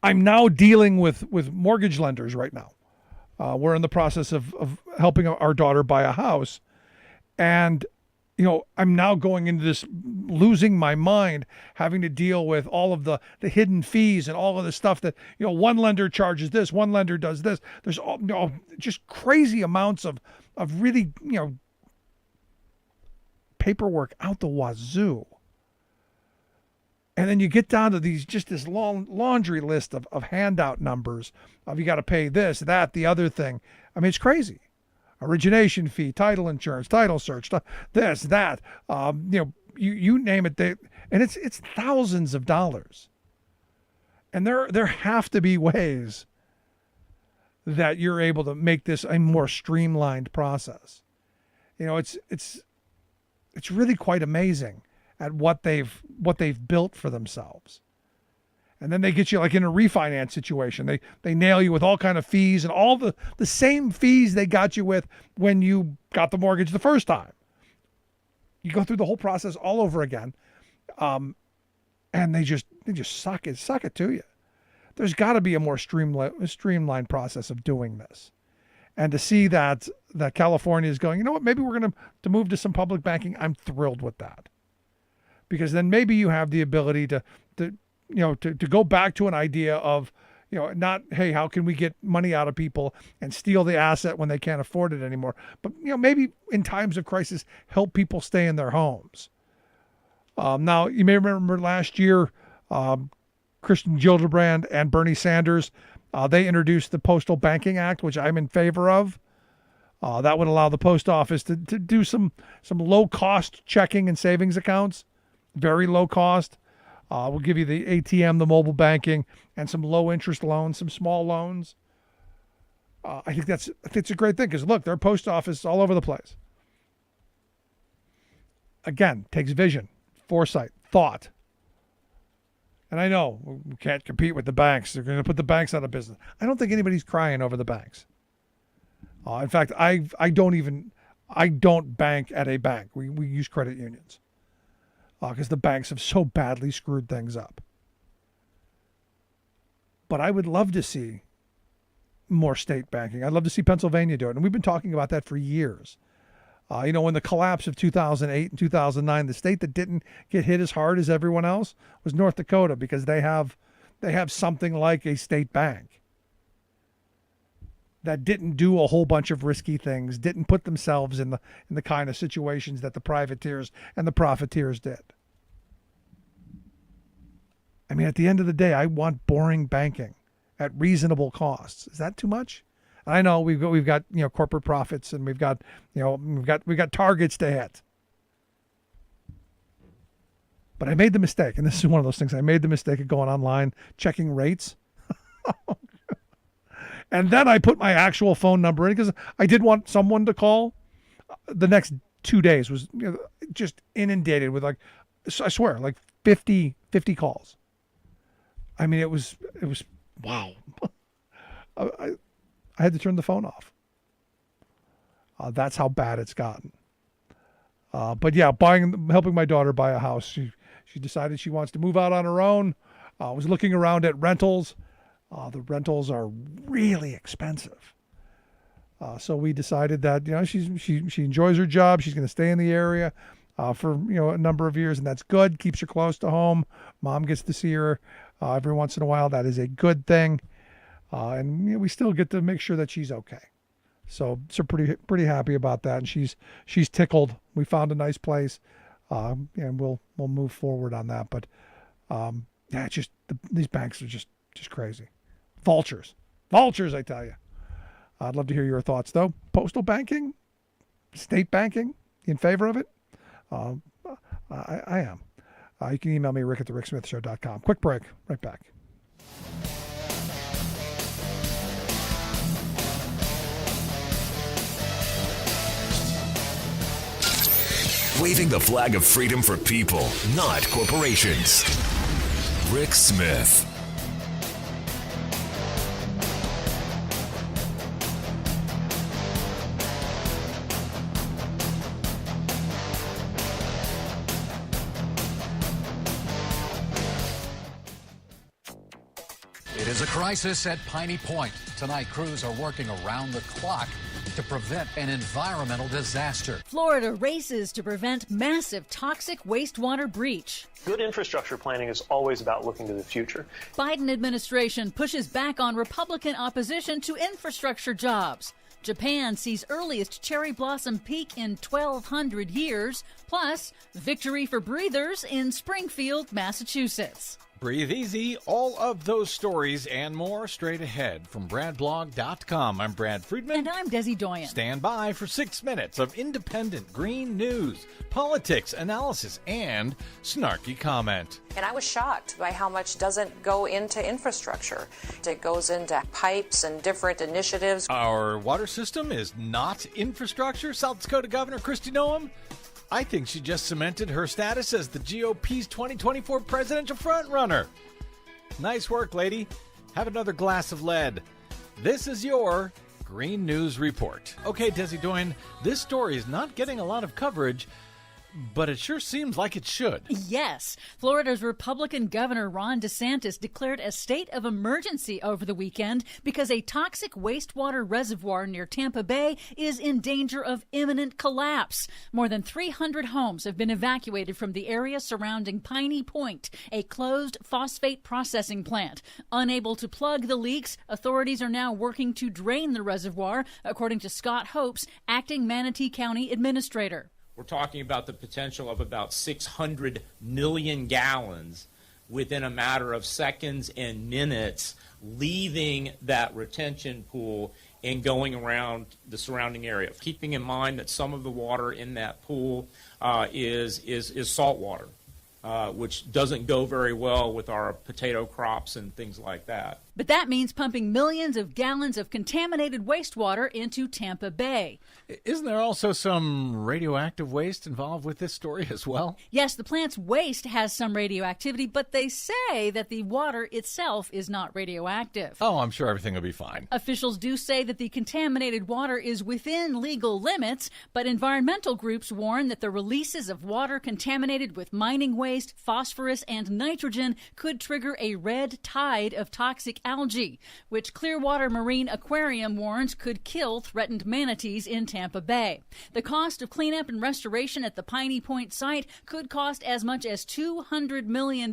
I'm now dealing with mortgage lenders right now. We're in the process of helping our daughter buy a house. And, I'm now going into this, losing my mind, having to deal with all of the hidden fees and all of the stuff that, one lender charges this, one lender does this. There's all, just crazy amounts of really, paperwork out the wazoo. And then you get down to this long laundry list of handout numbers of you got to pay this, that, the other thing. I mean, it's crazy. Origination fee, title insurance, title search, this, that, you name it. And it's thousands of dollars. And there have to be ways that you're able to make this a more streamlined process. It's really quite amazing at what they've built for themselves. And then they get you like in a refinance situation. They nail you with all kind of fees and all the same fees they got you with when you got the mortgage the first time. You go through the whole process all over again. And they just suck it to you. There's got to be a more streamlined process of doing this. And to see that California is going, maybe we're going to move to some public banking. I'm thrilled with that. Because then maybe you have the ability to go back to an idea of, not, hey, how can we get money out of people and steal the asset when they can't afford it anymore? But, maybe in times of crisis, help people stay in their homes. Now, you may remember last year, Christian Gillibrand and Bernie Sanders, they introduced the Postal Banking Act, which I'm in favor of. That would allow the post office to do some low-cost checking and savings accounts, very low cost. We'll give you the ATM, the mobile banking, and some low-interest loans, some small loans. I think it's a great thing because, look, there are post offices all over the place. Again, takes vision, foresight, thought. And I know we can't compete with the banks. They're going to put the banks out of business. I don't think anybody's crying over the banks. In fact, I don't bank at a bank. We use credit unions because the banks have so badly screwed things up. But I would love to see more state banking. I'd love to see Pennsylvania do it. And we've been talking about that for years. When the collapse of 2008 and 2009, the state that didn't get hit as hard as everyone else was North Dakota because they have something like a state bank that didn't do a whole bunch of risky things, didn't put themselves in the kind of situations that the privateers and the profiteers did. I mean, at the end of the day, I want boring banking at reasonable costs. Is that too much? I know we've got corporate profits and we've got targets to hit. But I made the mistake, and this is one of those things. I made the mistake of going online, checking rates. And then I put my actual phone number in because I did want someone to call. The next 2 days was just inundated with I swear, 50 calls. I mean, it was wow. I had to turn the phone off. That's how bad it's gotten. But yeah, helping my daughter buy a house. She decided she wants to move out on her own. Was looking around at rentals. The rentals are really expensive. So we decided that she enjoys her job. She's going to stay in the area for a number of years, and that's good. Keeps her close to home. Mom gets to see her every once in a while. That is a good thing. And we still get to make sure that she's okay. So pretty happy about that. And she's tickled. We found a nice place, and we'll move forward on that. But it's just these banks are just crazy. Vultures, I tell you. I'd love to hear your thoughts, though. Postal banking, state banking, in favor of it? I am. You can email me, rick@thericksmithshow.com. Quick break. Right back. Waving the flag of freedom for people, not corporations. Rick Smith. It is a crisis at Piney Point. Tonight, crews are working around the clock to prevent an environmental disaster. Florida races to prevent massive toxic wastewater breach. Good infrastructure planning is always about looking to the future. Biden administration pushes back on Republican opposition to infrastructure jobs. Japan sees earliest cherry blossom peak in 1,200 years. Plus, victory for breathers in Springfield, Massachusetts. Breathe easy. All of those stories and more straight ahead from BradBlog.com. I'm Brad Friedman. And I'm Desi Doyen. Stand by for 6 minutes of independent green news, politics, analysis, and snarky comment. And I was shocked by how much doesn't go into infrastructure. It goes into pipes and different initiatives. Our water system is not infrastructure. South Dakota Governor Kristi Noem, I think she just cemented her status as the GOP's 2024 presidential frontrunner. Nice work, lady. Have another glass of lead. This is your Green News Report. Okay, Desi Doyen, this story is not getting a lot of coverage, but it sure seems like it should. Yes. Florida's Republican Governor Ron DeSantis declared a state of emergency over the weekend because a toxic wastewater reservoir near Tampa Bay is in danger of imminent collapse. More than 300 homes have been evacuated from the area surrounding Piney Point, a closed phosphate processing plant. Unable to plug the leaks, authorities are now working to drain the reservoir, according to Scott Hopes, acting Manatee County administrator. We're talking about the potential of about 600 million gallons within a matter of seconds and minutes leaving that retention pool and going around the surrounding area. Keeping in mind that some of the water in that pool is salt water, which doesn't go very well with our potato crops and things like that. But that means pumping millions of gallons of contaminated wastewater into Tampa Bay. Isn't there also some radioactive waste involved with this story as well? Yes, the plant's waste has some radioactivity, but they say that the water itself is not radioactive. Oh, I'm sure everything will be fine. Officials do say that the contaminated water is within legal limits, but environmental groups warn that the releases of water contaminated with mining waste, phosphorus, and nitrogen could trigger a red tide of toxic algae, which Clearwater Marine Aquarium warns could kill threatened manatees in Tampa Bay. The cost of cleanup and restoration at the Piney Point site could cost as much as $200 million.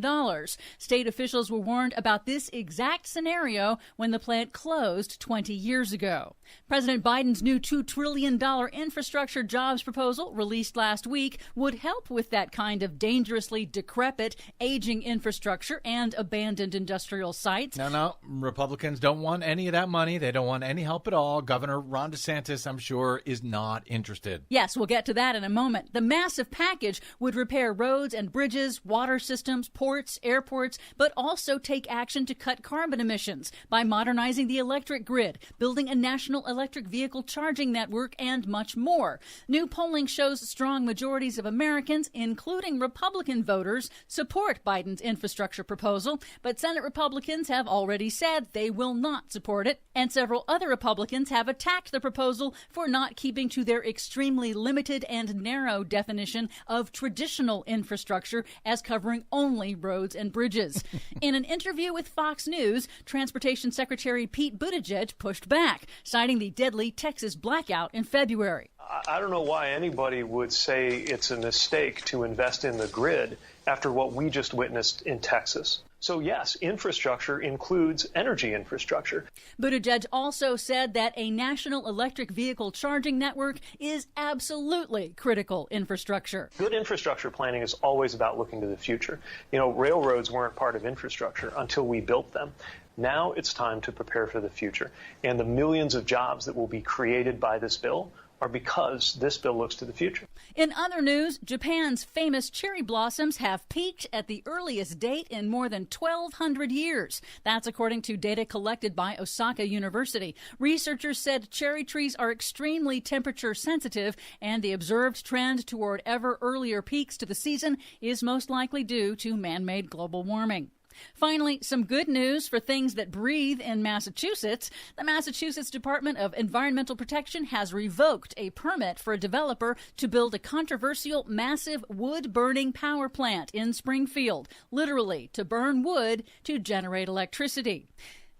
State officials were warned about this exact scenario when the plant closed 20 years ago. President Biden's new $2 trillion infrastructure jobs proposal, released last week, would help with that kind of dangerously decrepit, aging infrastructure and abandoned industrial sites. No. Republicans don't want any of that money. They don't want any help at all. Governor Ron DeSantis, I'm sure, is not interested. Yes, we'll get to that in a moment. The massive package would repair roads and bridges, water systems, ports, airports, but also take action to cut carbon emissions by modernizing the electric grid, building a national electric vehicle charging network, and much more. New polling shows strong majorities of Americans, including Republican voters, support Biden's infrastructure proposal, but Senate Republicans have already said they will not support it, and several other Republicans have attacked the proposal for not keeping to their extremely limited and narrow definition of traditional infrastructure as covering only roads and bridges. In an interview with Fox News, Transportation Secretary Pete Buttigieg pushed back, citing the deadly Texas blackout in February. I don't know why anybody would say it's a mistake to invest in the grid after what we just witnessed in Texas. So yes, infrastructure includes energy infrastructure. Buttigieg also said that a national electric vehicle charging network is absolutely critical infrastructure. Good infrastructure planning is always about looking to the future. You know, railroads weren't part of infrastructure until we built them. Now it's time to prepare for the future. And the millions of jobs that will be created by this bill are because this bill looks to the future. In other news, Japan's famous cherry blossoms have peaked at the earliest date in more than 1,200 years. That's according to data collected by Osaka University. Researchers said cherry trees are extremely temperature sensitive, and the observed trend toward ever earlier peaks to the season is most likely due to man-made global warming. Finally, some good news for things that breathe in Massachusetts. The Massachusetts Department of Environmental Protection has revoked a permit for a developer to build a controversial massive wood-burning power plant in Springfield, literally to burn wood to generate electricity.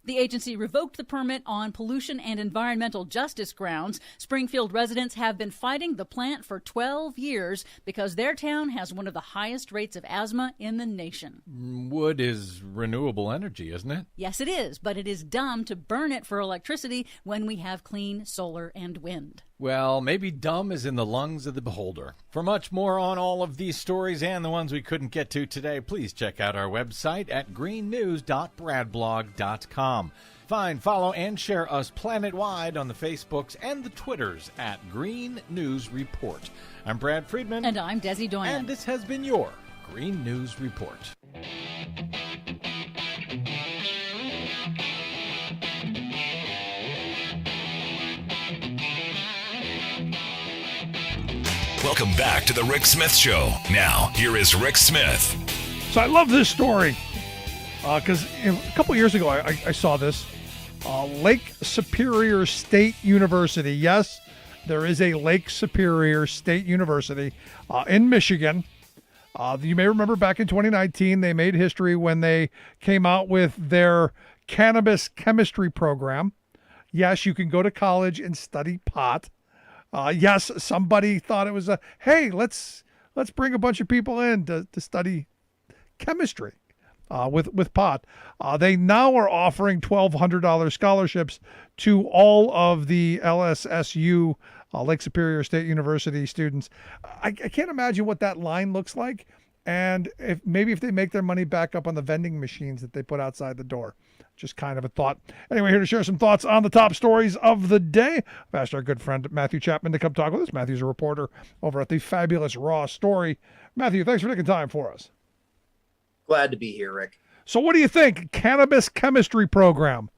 The agency revoked the permit on pollution and environmental justice grounds. Springfield residents have been fighting the plant for 12 years because their town has one of the highest rates of asthma in the nation. Wood is renewable energy, isn't it? Yes, it is, but it is dumb to burn it for electricity when we have clean solar and wind. Well, maybe dumb is in the lungs of the beholder. For much more on all of these stories and the ones we couldn't get to today, please check out our website at greennews.bradblog.com. Find, follow, and share us planet-wide on the Facebooks and the Twitters at Green News Report. I'm Brad Friedman. And I'm Desi Doyen. And this has been your Green News Report. Welcome back to the Rick Smith Show. Now, here is Rick Smith. So I love this story because a couple years ago I saw this. Lake Superior State University. Yes, there is a Lake Superior State University in Michigan. You may remember back in 2019, they made history when they came out with their cannabis chemistry program. Yes, you can go to college and study pot. Yes, somebody thought it was hey, let's bring a bunch of people in to study chemistry with pot. They now are offering $1,200 scholarships to all of the LSSU, Lake Superior State University students. I can't imagine what that line looks like, and if they make their money back up on the vending machines that they put outside the door. Just kind of a thought. Anyway, here to share some thoughts on the top stories of the day. I've asked our good friend Matthew Chapman to come talk with us. Matthew's a reporter over at the fabulous Raw Story. Matthew, thanks for taking time for us. Glad to be here, Rick. So what do you think? Cannabis chemistry program.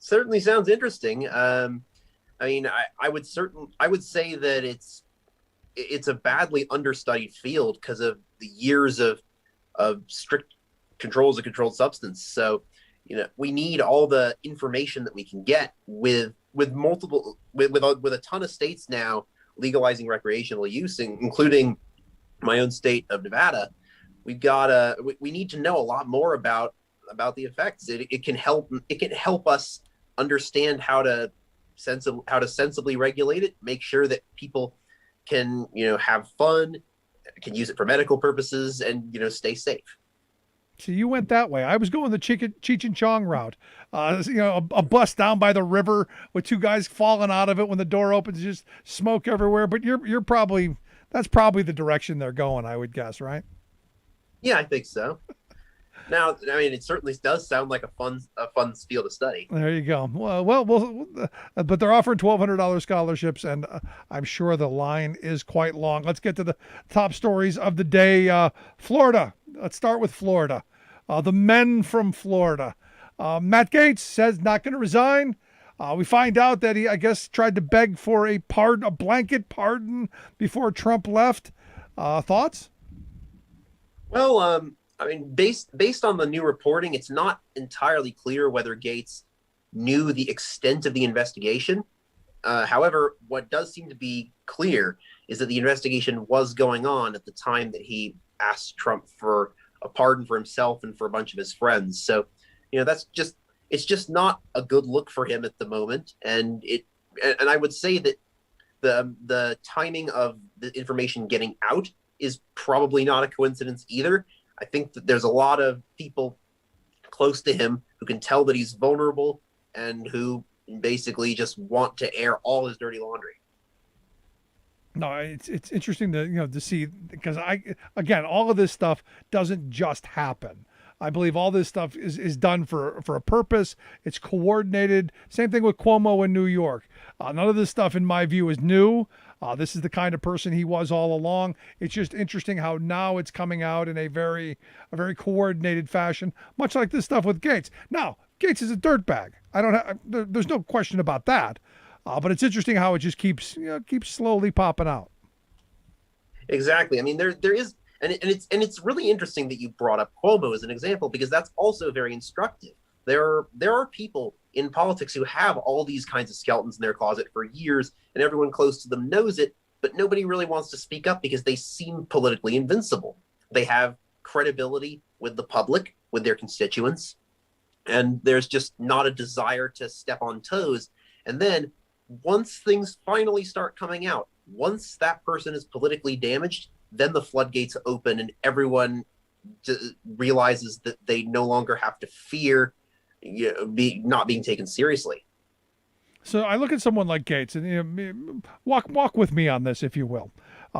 Certainly sounds interesting. I would say that it's a badly understudied field because of the years of strict controls of controlled substance. So, we need all the information that we can get with a ton of states now legalizing recreational use, including my own state of Nevada. We need to know a lot more about the effects. It can help us understand how to sensibly regulate it, make sure that people can have fun, can use it for medical purposes, and stay safe. So you went that way. I was going the Cheech and Chong route. A bus down by the river with two guys falling out of it when the door opens, just smoke everywhere. But that's probably the direction they're going, I would guess, right? Yeah, I think so. Now, it certainly does sound like a fun field to study. There you go. Well, but they're offering $1,200 scholarships, and I'm sure the line is quite long. Let's get to the top stories of the day. Florida. Let's start with Florida. The men from Florida. Matt Gaetz says not going to resign. We find out that he, I guess, tried to beg for a blanket pardon before Trump left. Thoughts? Well, based on the new reporting, it's not entirely clear whether Gaetz knew the extent of the investigation. However, what does seem to be clear is that the investigation was going on at the time that he asked Trump for a pardon for himself and for a bunch of his friends. So, it's just not a good look for him at the moment. And I would say that the timing of the information getting out is probably not a coincidence either. I think that there's a lot of people close to him who can tell that he's vulnerable and who basically just want to air all his dirty laundry. No, it's interesting to see, because all of this stuff doesn't just happen. I believe all this stuff is done for a purpose. It's coordinated. Same thing with Cuomo in New York. None of this stuff, in my view, is new. This is the kind of person he was all along. It's just interesting how now it's coming out in a very coordinated fashion, much like this stuff with Gaetz. Now, Gaetz is a dirtbag. There's no question about that. But it's interesting how it just keeps slowly popping out. Exactly. There is, and it's really interesting that you brought up Cuomo as an example, because that's also very instructive. There are people in politics who have all these kinds of skeletons in their closet for years, and everyone close to them knows it, but nobody really wants to speak up because they seem politically invincible. They have credibility with the public, with their constituents, and there's just not a desire to step on toes. And then once things finally start coming out, once that person is politically damaged, then the floodgates open and everyone realizes that they no longer have to fear not being taken seriously. So I look at someone like Gates, and walk with me on this, if you will,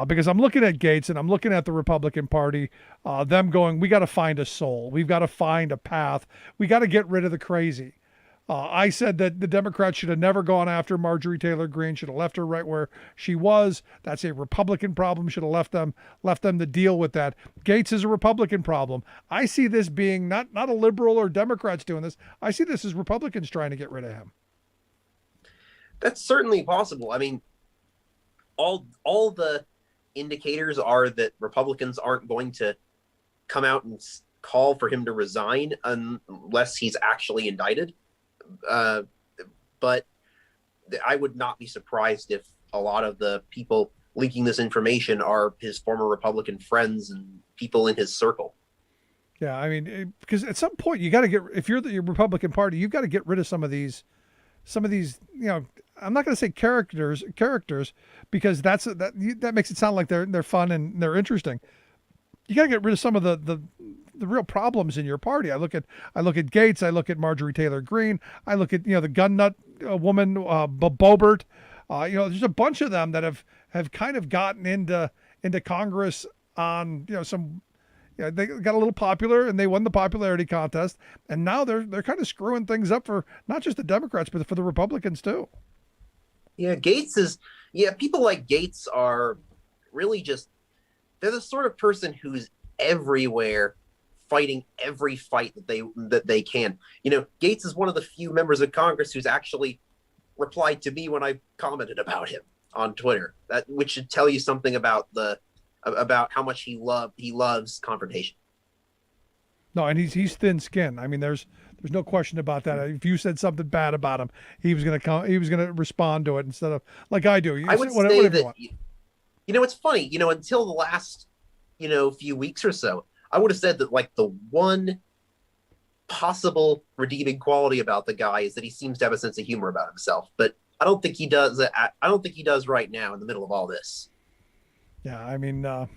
because I'm looking at Gates and I'm looking at the Republican Party, them going, we got to find a soul, we've got to find a path, we got to get rid of the crazy. I said that the Democrats should have never gone after Marjorie Taylor Greene, should have left her right where she was. That's a Republican problem. Should have left them to deal with that. Gates is a Republican problem. I see this being not a liberal or Democrats doing this. I see this as Republicans trying to get rid of him. That's certainly possible. I mean, all the indicators are that Republicans aren't going to come out and call for him to resign unless he's actually indicted. But I would not be surprised if a lot of the people leaking this information are his former Republican friends and people in his circle. Yeah, I mean, because at some point you got to if you're the Republican Party, you've got to get rid of some of these, I'm not going to say characters, because that makes it sound like they're fun and they're interesting. You got to get rid of some of the real problems in your party. I look at Gates. I look at Marjorie Taylor Greene. I look at the gun nut woman, Boebert. There's a bunch of them that have kind of gotten into Congress on some. They got a little popular and they won the popularity contest, and now they're kind of screwing things up for not just the Democrats but for the Republicans too. Yeah, people like Gates are really they're the sort of person who's everywhere, fighting every fight that they can. Gates is one of the few members of Congress who's actually replied to me when I commented about him on Twitter. Which should tell you something about how much he loves confrontation. No, and he's thin-skinned. I mean, there's no question about that. If you said something bad about him, he was going to respond to it instead of like I do. I would say that it's funny. Until the last few weeks or so, I would have said that like the one possible redeeming quality about the guy is that he seems to have a sense of humor about himself. But I don't think he does. I don't think he does right now in the middle of all this. Yeah, I mean, going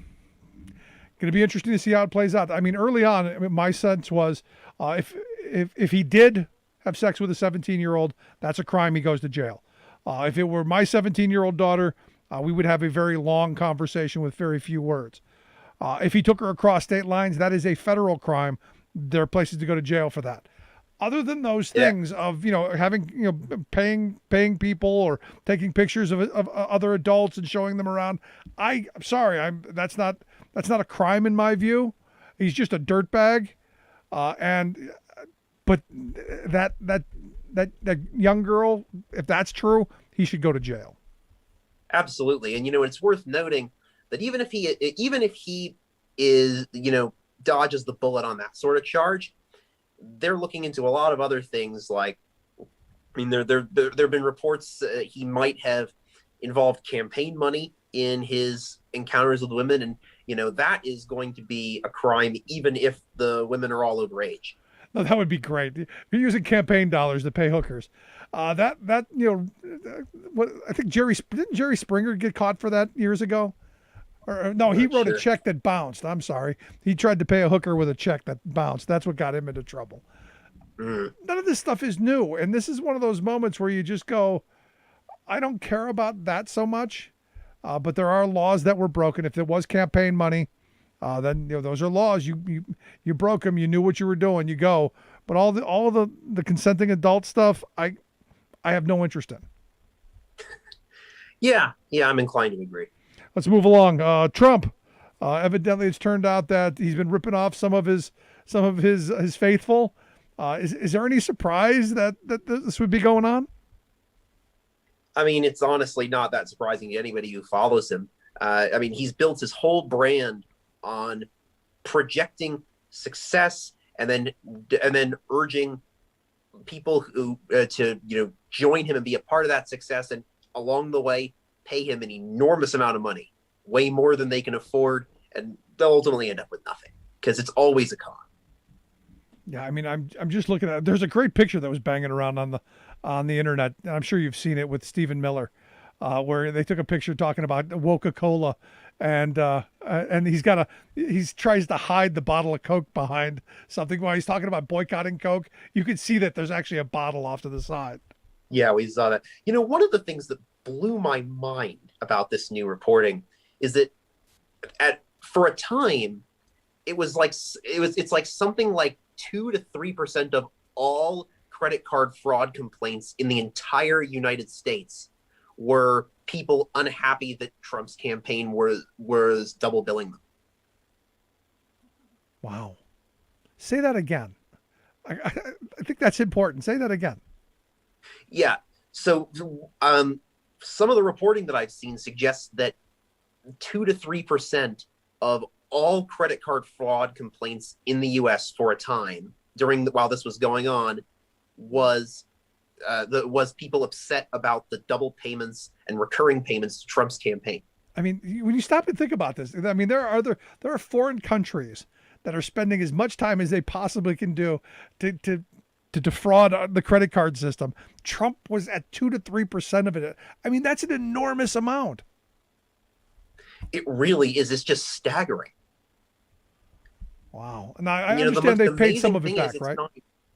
to be interesting to see how it plays out. I mean, early on, my sense was if he did have sex with a 17-year-old, that's a crime. He goes to jail. If it were my 17-year-old daughter, we would have a very long conversation with very few words. If he took her across state lines, that is a federal crime. There are places to go to jail for that. Other than those things of having paying people or taking pictures of other adults and showing them around, I'm sorry, that's not a crime in my view. He's just a dirtbag, but that young girl, if that's true, he should go to jail. Absolutely, and it's worth noting that even if he is dodges the bullet on that sort of charge, they're looking into a lot of other things. Like, I mean, there have been reports he might have involved campaign money in his encounters with women, and that is going to be a crime even if the women are all over age. No, that would be great. If you're using campaign dollars to pay hookers, what I think didn't Jerry Springer get caught for that years ago? Or no, he wrote a check that bounced. I'm sorry. He tried to pay a hooker with a check that bounced. That's what got him into trouble. None of this stuff is new. And this is one of those moments where you just go, I don't care about that so much. But there are laws that were broken. If there was campaign money, then those are laws. You broke them. You knew what you were doing. You go. But all the consenting adult stuff, I have no interest in. Yeah, I'm inclined to agree. Let's move along. Trump. Evidently, it's turned out that he's been ripping off some of his faithful. Is there any surprise that this would be going on? I mean, it's honestly not that surprising to anybody who follows him. I mean, he's built his whole brand on projecting success and then urging people who to join him and be a part of that success, and along the way pay him an enormous amount of money, way more than they can afford, and they'll ultimately end up with nothing because it's always a con. Yeah, I mean, I'm just looking at. There's a great picture that was banging around on the internet. And I'm sure you've seen it with Stephen Miller, where they took a picture talking about Coca-Cola, and he tries to hide the bottle of Coke behind something while he's talking about boycotting Coke. You can see that there's actually a bottle off to the side. Yeah, we saw that. One of the things that blew my mind about this new reporting is that for a time, it's like something like 2 to 3% of all credit card fraud complaints in the entire United States were people unhappy that Trump's campaign was double billing them. Wow. Say that again. I think that's important. Say that again. Yeah. So some of the reporting that I've seen suggests that 2 to 3% of all credit card fraud complaints in the U.S. for a time while this was going on was people upset about the double payments and recurring payments to Trump's campaign. I mean, when you stop and think about this, I mean, there are foreign countries that are spending as much time as they possibly can do to defraud the credit card system. Trump was at 2 to 3% of it. I mean, that's an enormous amount. It really is. It's just staggering. Wow. And I understand they paid some of it back, right?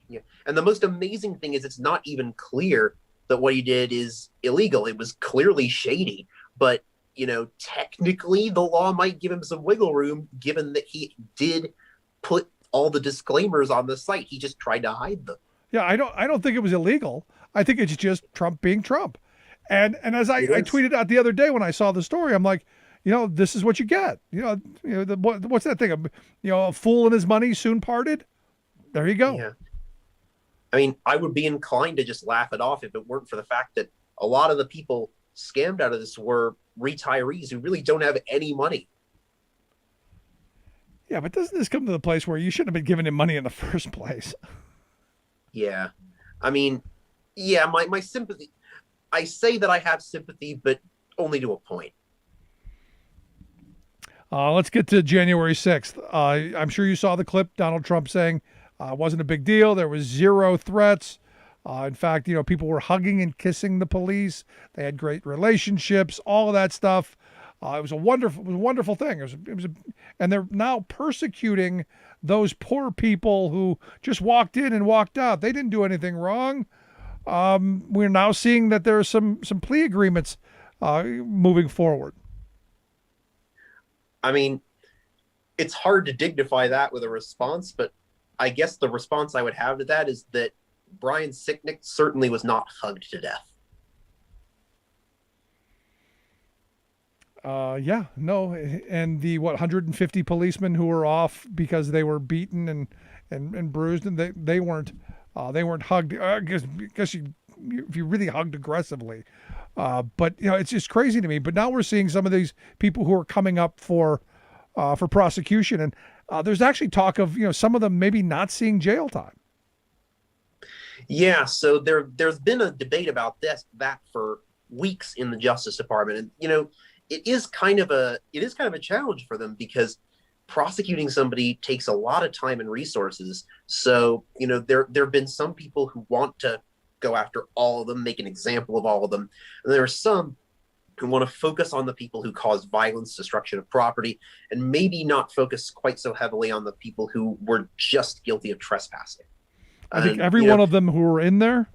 Yeah. And the most amazing thing is it's not even clear that what he did is illegal. It was clearly shady. But, technically the law might give him some wiggle room given that he did put all the disclaimers on the site. He just tried to hide them. Yeah, I don't think it was illegal. I think it's just Trump being Trump. And as I tweeted out the other day when I saw the story, I'm like, this is what you get. What's that thing? A fool and his money soon parted. There you go. Yeah. I mean, I would be inclined to just laugh it off if it weren't for the fact that a lot of the people scammed out of this were retirees who really don't have any money. Yeah, but doesn't this come to the place where you shouldn't have been giving him money in the first place? Yeah. I mean, yeah, my sympathy, I say that I have sympathy, but only to a point. Let's get to January 6th. I'm sure you saw the clip, Donald Trump saying it wasn't a big deal. There was zero threats. In fact, people were hugging and kissing the police. They had great relationships, all of that stuff. It was a wonderful thing. And they're now persecuting those poor people who just walked in and walked out. They didn't do anything wrong. We're now seeing that there are some plea agreements moving forward. I mean, it's hard to dignify that with a response, but I guess the response I would have to that is that Brian Sicknick certainly was not hugged to death. And the 150 policemen who were off because they were beaten and bruised, and they weren't hugged. I guess if you really hugged aggressively, but it's just crazy to me. But now we're seeing some of these people who are coming up for prosecution, and there's actually talk of some of them maybe not seeing jail time. Yeah, so there's been a debate about that for weeks in the Justice Department, and it is kind of a challenge for them because prosecuting somebody takes a lot of time and resources. So there have been some people who want to go after all of them, make an example of all of them, and there are some who want to focus on the people who cause violence, destruction of property, and maybe not focus quite so heavily on the people who were just guilty of trespassing. I think every one of them who are in there,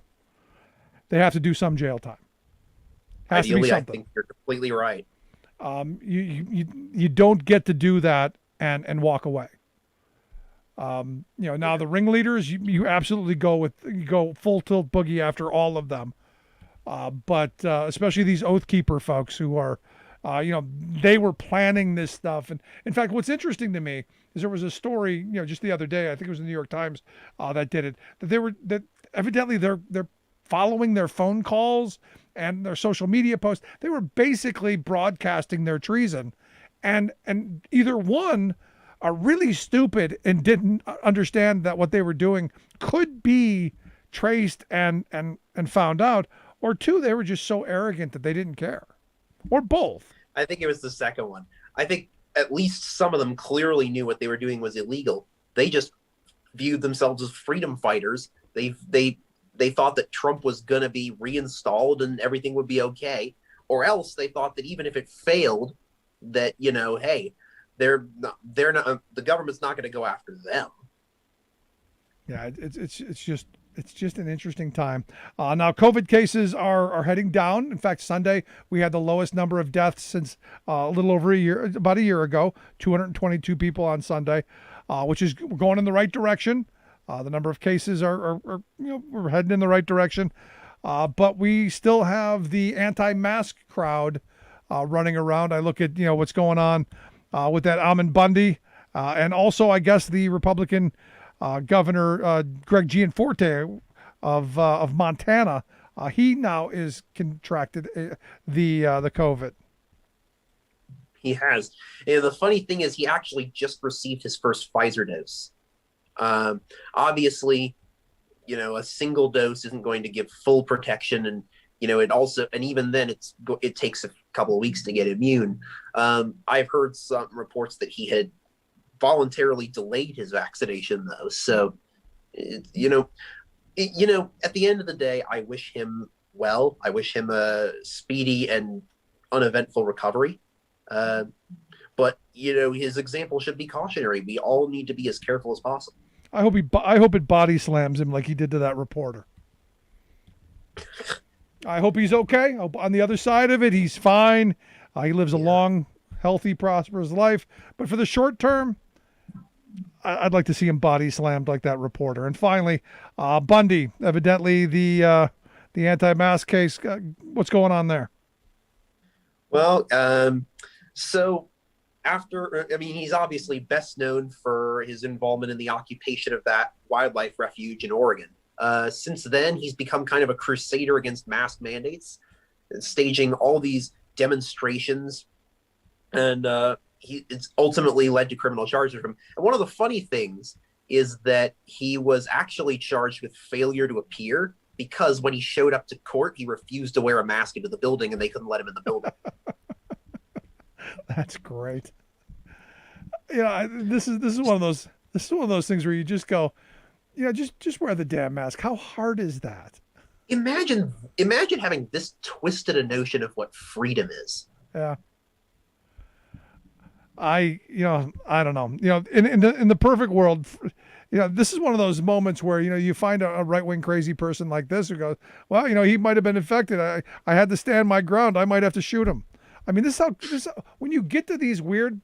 they have to do some jail time. Ideally, I think you're completely right. You don't get to do that and walk away. Now the ringleaders, you absolutely go full tilt boogie after all of them. But especially these Oath Keeper folks who are, they were planning this stuff. And in fact, what's interesting to me is there was a story, just the other day, I think it was the New York Times that did it, that evidently they're following their phone calls and their social media posts. They were basically broadcasting their treason, and either one are really stupid and didn't understand that what they were doing could be traced and found out, or two, they were just so arrogant that they didn't care, or both. I think it was the second one. I think at least some of them clearly knew what they were doing was illegal. They just viewed themselves as freedom fighters. They thought that Trump was going to be reinstalled and everything would be okay, or else they thought that even if it failed, that, you know, hey, they're not, the government's not going to go after them. Yeah, it's just an interesting time. Now, COVID cases are heading down. In fact, Sunday we had the lowest number of deaths since a little over about a year ago. 222 people on Sunday, which is going in the right direction. The number of cases are we're heading in the right direction, but we still have the anti-mask crowd running around. I look at what's going on with that Ammon Bundy, and also I guess the Republican Governor Greg Gianforte of Montana. He now is contracted the COVID. He has. And the funny thing is, he actually just received his first Pfizer dose. Obviously, a single dose isn't going to give full protection, and even then it takes a couple of weeks to get immune. I've heard some reports that he had voluntarily delayed his vaccination, though. So, at the end of the day, I wish him well. I wish him a speedy and uneventful recovery. But his example should be cautionary. We all need to be as careful as possible. I hope it body slams him like he did to that reporter. I hope he's okay. I hope on the other side of it, he's fine. He lives a long, healthy, prosperous life. But for the short term, I'd like to see him body slammed like that reporter. And finally, Bundy, evidently the anti-mask case. What's going on there? Well, he's obviously best known for his involvement in the occupation of that wildlife refuge in Oregon. Since then, he's become kind of a crusader against mask mandates, staging all these demonstrations, and it's ultimately led to criminal charges from him. And one of the funny things is that he was actually charged with failure to appear because when he showed up to court, he refused to wear a mask into the building, and they couldn't let him in the building. That's great. This is one of those things where you just go, just wear the damn mask. How hard is that? Imagine having this twisted a notion of what freedom is. Yeah. I don't know. In the perfect world, this is one of those moments where you find a right-wing crazy person like this who goes, well, he might have been infected. I had to stand my ground. I might have to shoot him. I mean, this when you get to these weird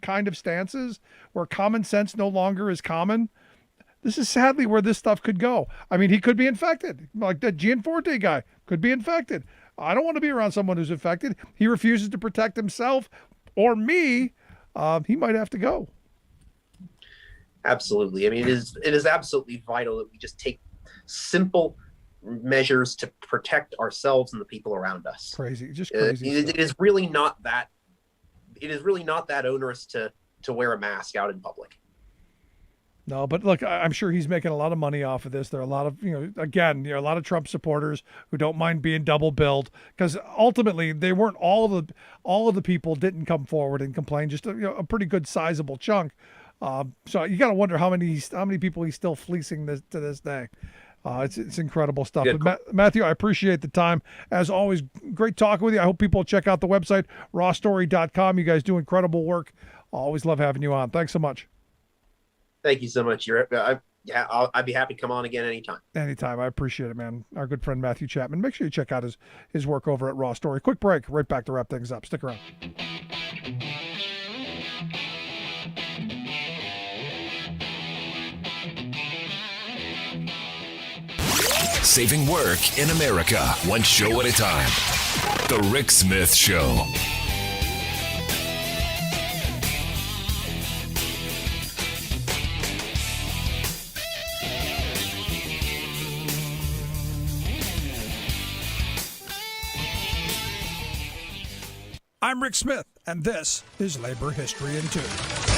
kind of stances where common sense no longer is common, this is sadly where this stuff could go. I mean, he could be infected, like that Gianforte guy could be infected. I don't want to be around someone who's infected. He refuses to protect himself or me. He might have to go. Absolutely. I mean, it is absolutely vital that we just take simple measures to protect ourselves and the people around us. Crazy, just crazy. It is really not that onerous to wear a mask out in public. No, but look, I'm sure he's making a lot of money off of this. There are a lot of, a lot of Trump supporters who don't mind being double billed, because ultimately they weren't all of the people didn't come forward and complain. Just a pretty good sizable chunk. So you got to wonder how many people he's still fleecing to this day. It's incredible stuff. But Matthew, I appreciate the time. As always, great talking with you. I hope people check out the website, rawstory.com. You guys do incredible work. Always love having you on. Thanks so much. Thank you so much. I'd be happy to come on again anytime. Anytime. I appreciate it, man. Our good friend Matthew Chapman. Make sure you check out his work over at Raw Story. Quick break. Right back to wrap things up. Stick around. Saving work in America, one show at a time. The Rick Smith Show. I'm Rick Smith, and this is Labor History in 2.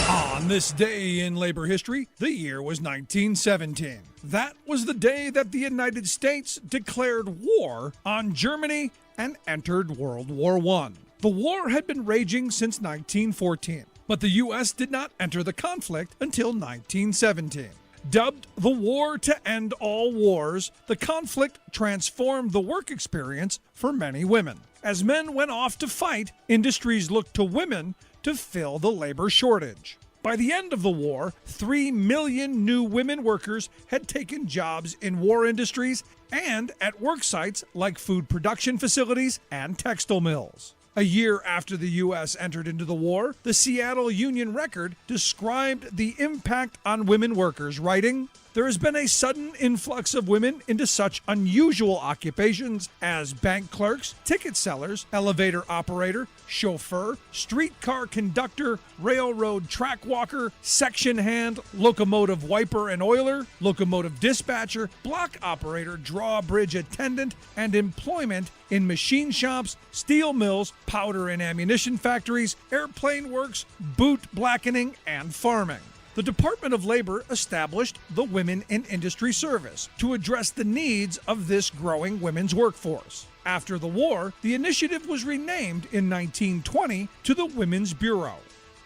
On this day in labor history, the year was 1917. That was the day that the United States declared war on Germany and entered World War I. The war had been raging since 1914, but the U.S. did not enter the conflict until 1917. Dubbed the War to End All Wars, the conflict transformed the work experience for many women. As men went off to fight, industries looked to women to fill the labor shortage. By the end of the war, 3 million new women workers had taken jobs in war industries and at work sites like food production facilities and textile mills. A year after the U.S. entered into the war, the Seattle Union Record described the impact on women workers, writing, "There has been a sudden influx of women into such unusual occupations as bank clerks, ticket sellers, elevator operator, chauffeur, streetcar conductor, railroad track walker, section hand, locomotive wiper and oiler, locomotive dispatcher, block operator, drawbridge attendant, and employment in machine shops, steel mills, powder and ammunition factories, airplane works, boot blackening, and farming." The Department of Labor established the Women in Industry Service to address the needs of this growing women's workforce. After the war, the initiative was renamed in 1920 to the Women's Bureau.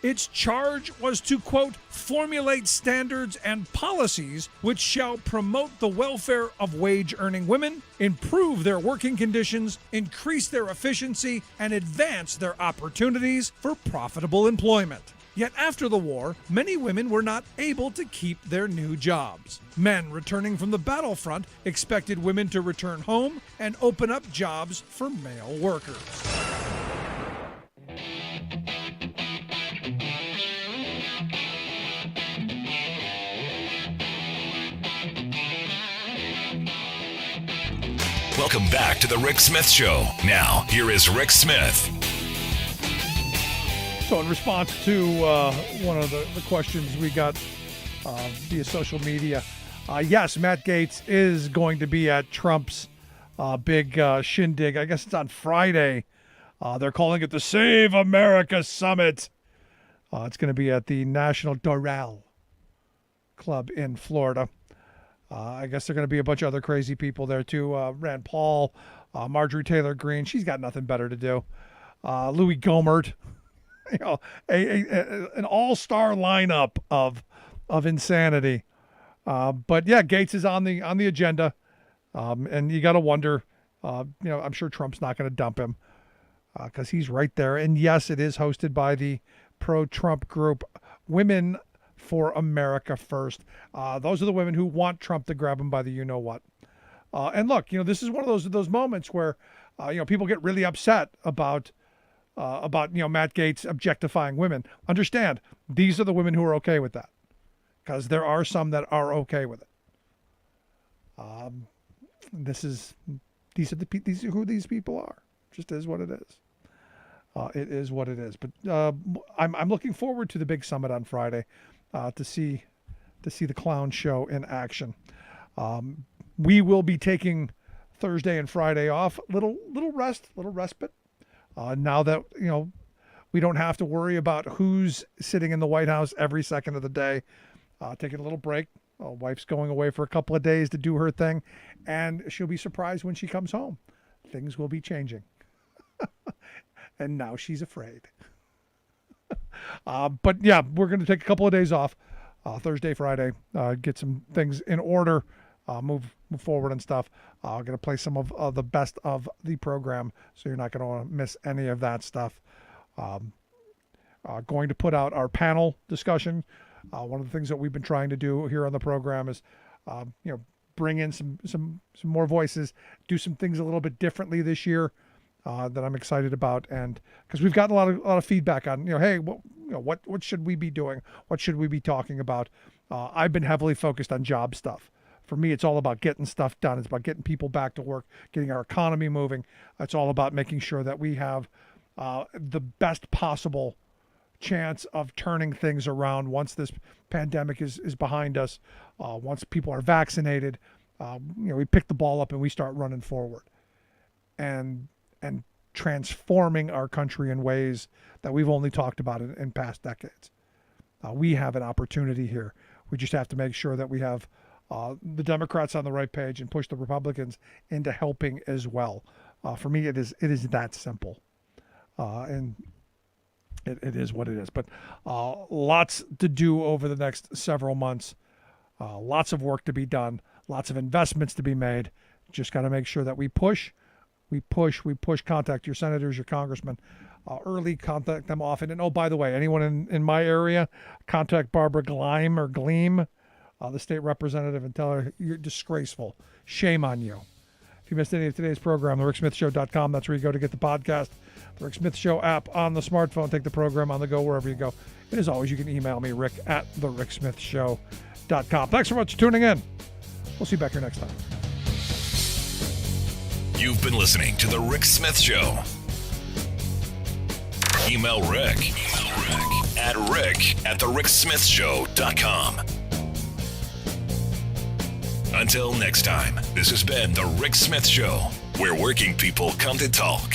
Its charge was to, quote, formulate standards and policies which shall promote the welfare of wage-earning women, improve their working conditions, increase their efficiency, and advance their opportunities for profitable employment. Yet after the war, many women were not able to keep their new jobs. Men returning from the battlefront expected women to return home and open up jobs for male workers. Welcome back to the Rick Smith Show. Now, here is Rick Smith. So in response to one of the questions we got via social media, yes, Matt Gaetz is going to be at Trump's big shindig. I guess it's on Friday. They're calling it the Save America Summit. It's going to be at the National Doral Club in Florida. I guess there are going to be a bunch of other crazy people there too. Rand Paul, Marjorie Taylor Greene. She's got nothing better to do. Louis Gohmert. You know, an all-star lineup of insanity. But yeah, Gaetz is on the agenda, and you got to wonder. I'm sure Trump's not going to dump him because he's right there. And yes, it is hosted by the pro-Trump group, Women for America First. Those are the women who want Trump to grab him by the you-know-what. And look, this is one of those moments where people get really upset about Matt Gaetz objectifying women. Understand, these are the women who are okay with that, because there are some that are okay with it. These are who these people are. Just is what it is. It is what it is. But I'm looking forward to the big summit on Friday to see the clown show in action. We will be taking Thursday and Friday off. Little respite. Now that, we don't have to worry about who's sitting in the White House every second of the day. Taking a little break. Wife's going away for a couple of days to do her thing, and she'll be surprised when she comes home. Things will be changing. And now she's afraid. But yeah, we're going to take a couple of days off, Thursday, Friday, get some things in order, move forward and stuff. I'm going to play some of the best of the program, so you're not going to want to miss any of that stuff. Going to put out our panel discussion. One of the things that we've been trying to do here on the program is, bring in some more voices, do some things a little bit differently this year that I'm excited about, and because we've gotten a lot of feedback on, hey, what should we be doing? What should we be talking about? I've been heavily focused on job stuff. For me, it's all about getting stuff done. It's about getting people back to work, getting our economy moving. It's all about making sure that we have the best possible chance of turning things around once this pandemic is behind us. Once people are vaccinated, we pick the ball up and we start running forward and transforming our country in ways that we've only talked about in past decades. We have an opportunity here. We just have to make sure that we have the Democrats on the right page and push the Republicans into helping as well. For me, it is that simple. And it is what it is. But lots to do over the next several months. Lots of work to be done, lots of investments to be made. Just got to make sure that we push. Contact your senators, your congressmen. Early, contact them often. And oh, by the way, anyone in my area, contact Barbara Gleam, the state representative, and tell her you're disgraceful. Shame on you. If you missed any of today's program, thericksmithshow.com. That's where you go to get the podcast. The Rick Smith Show app on the smartphone. Take the program on the go wherever you go. And as always, you can email me, rick@thericksmithshow.com. Thanks so much for tuning in. We'll see you back here next time. You've been listening to The Rick Smith Show. Email Rick at rick@thericksmithshow.com. Until next time, this has been The Rick Smith Show, where working people come to talk.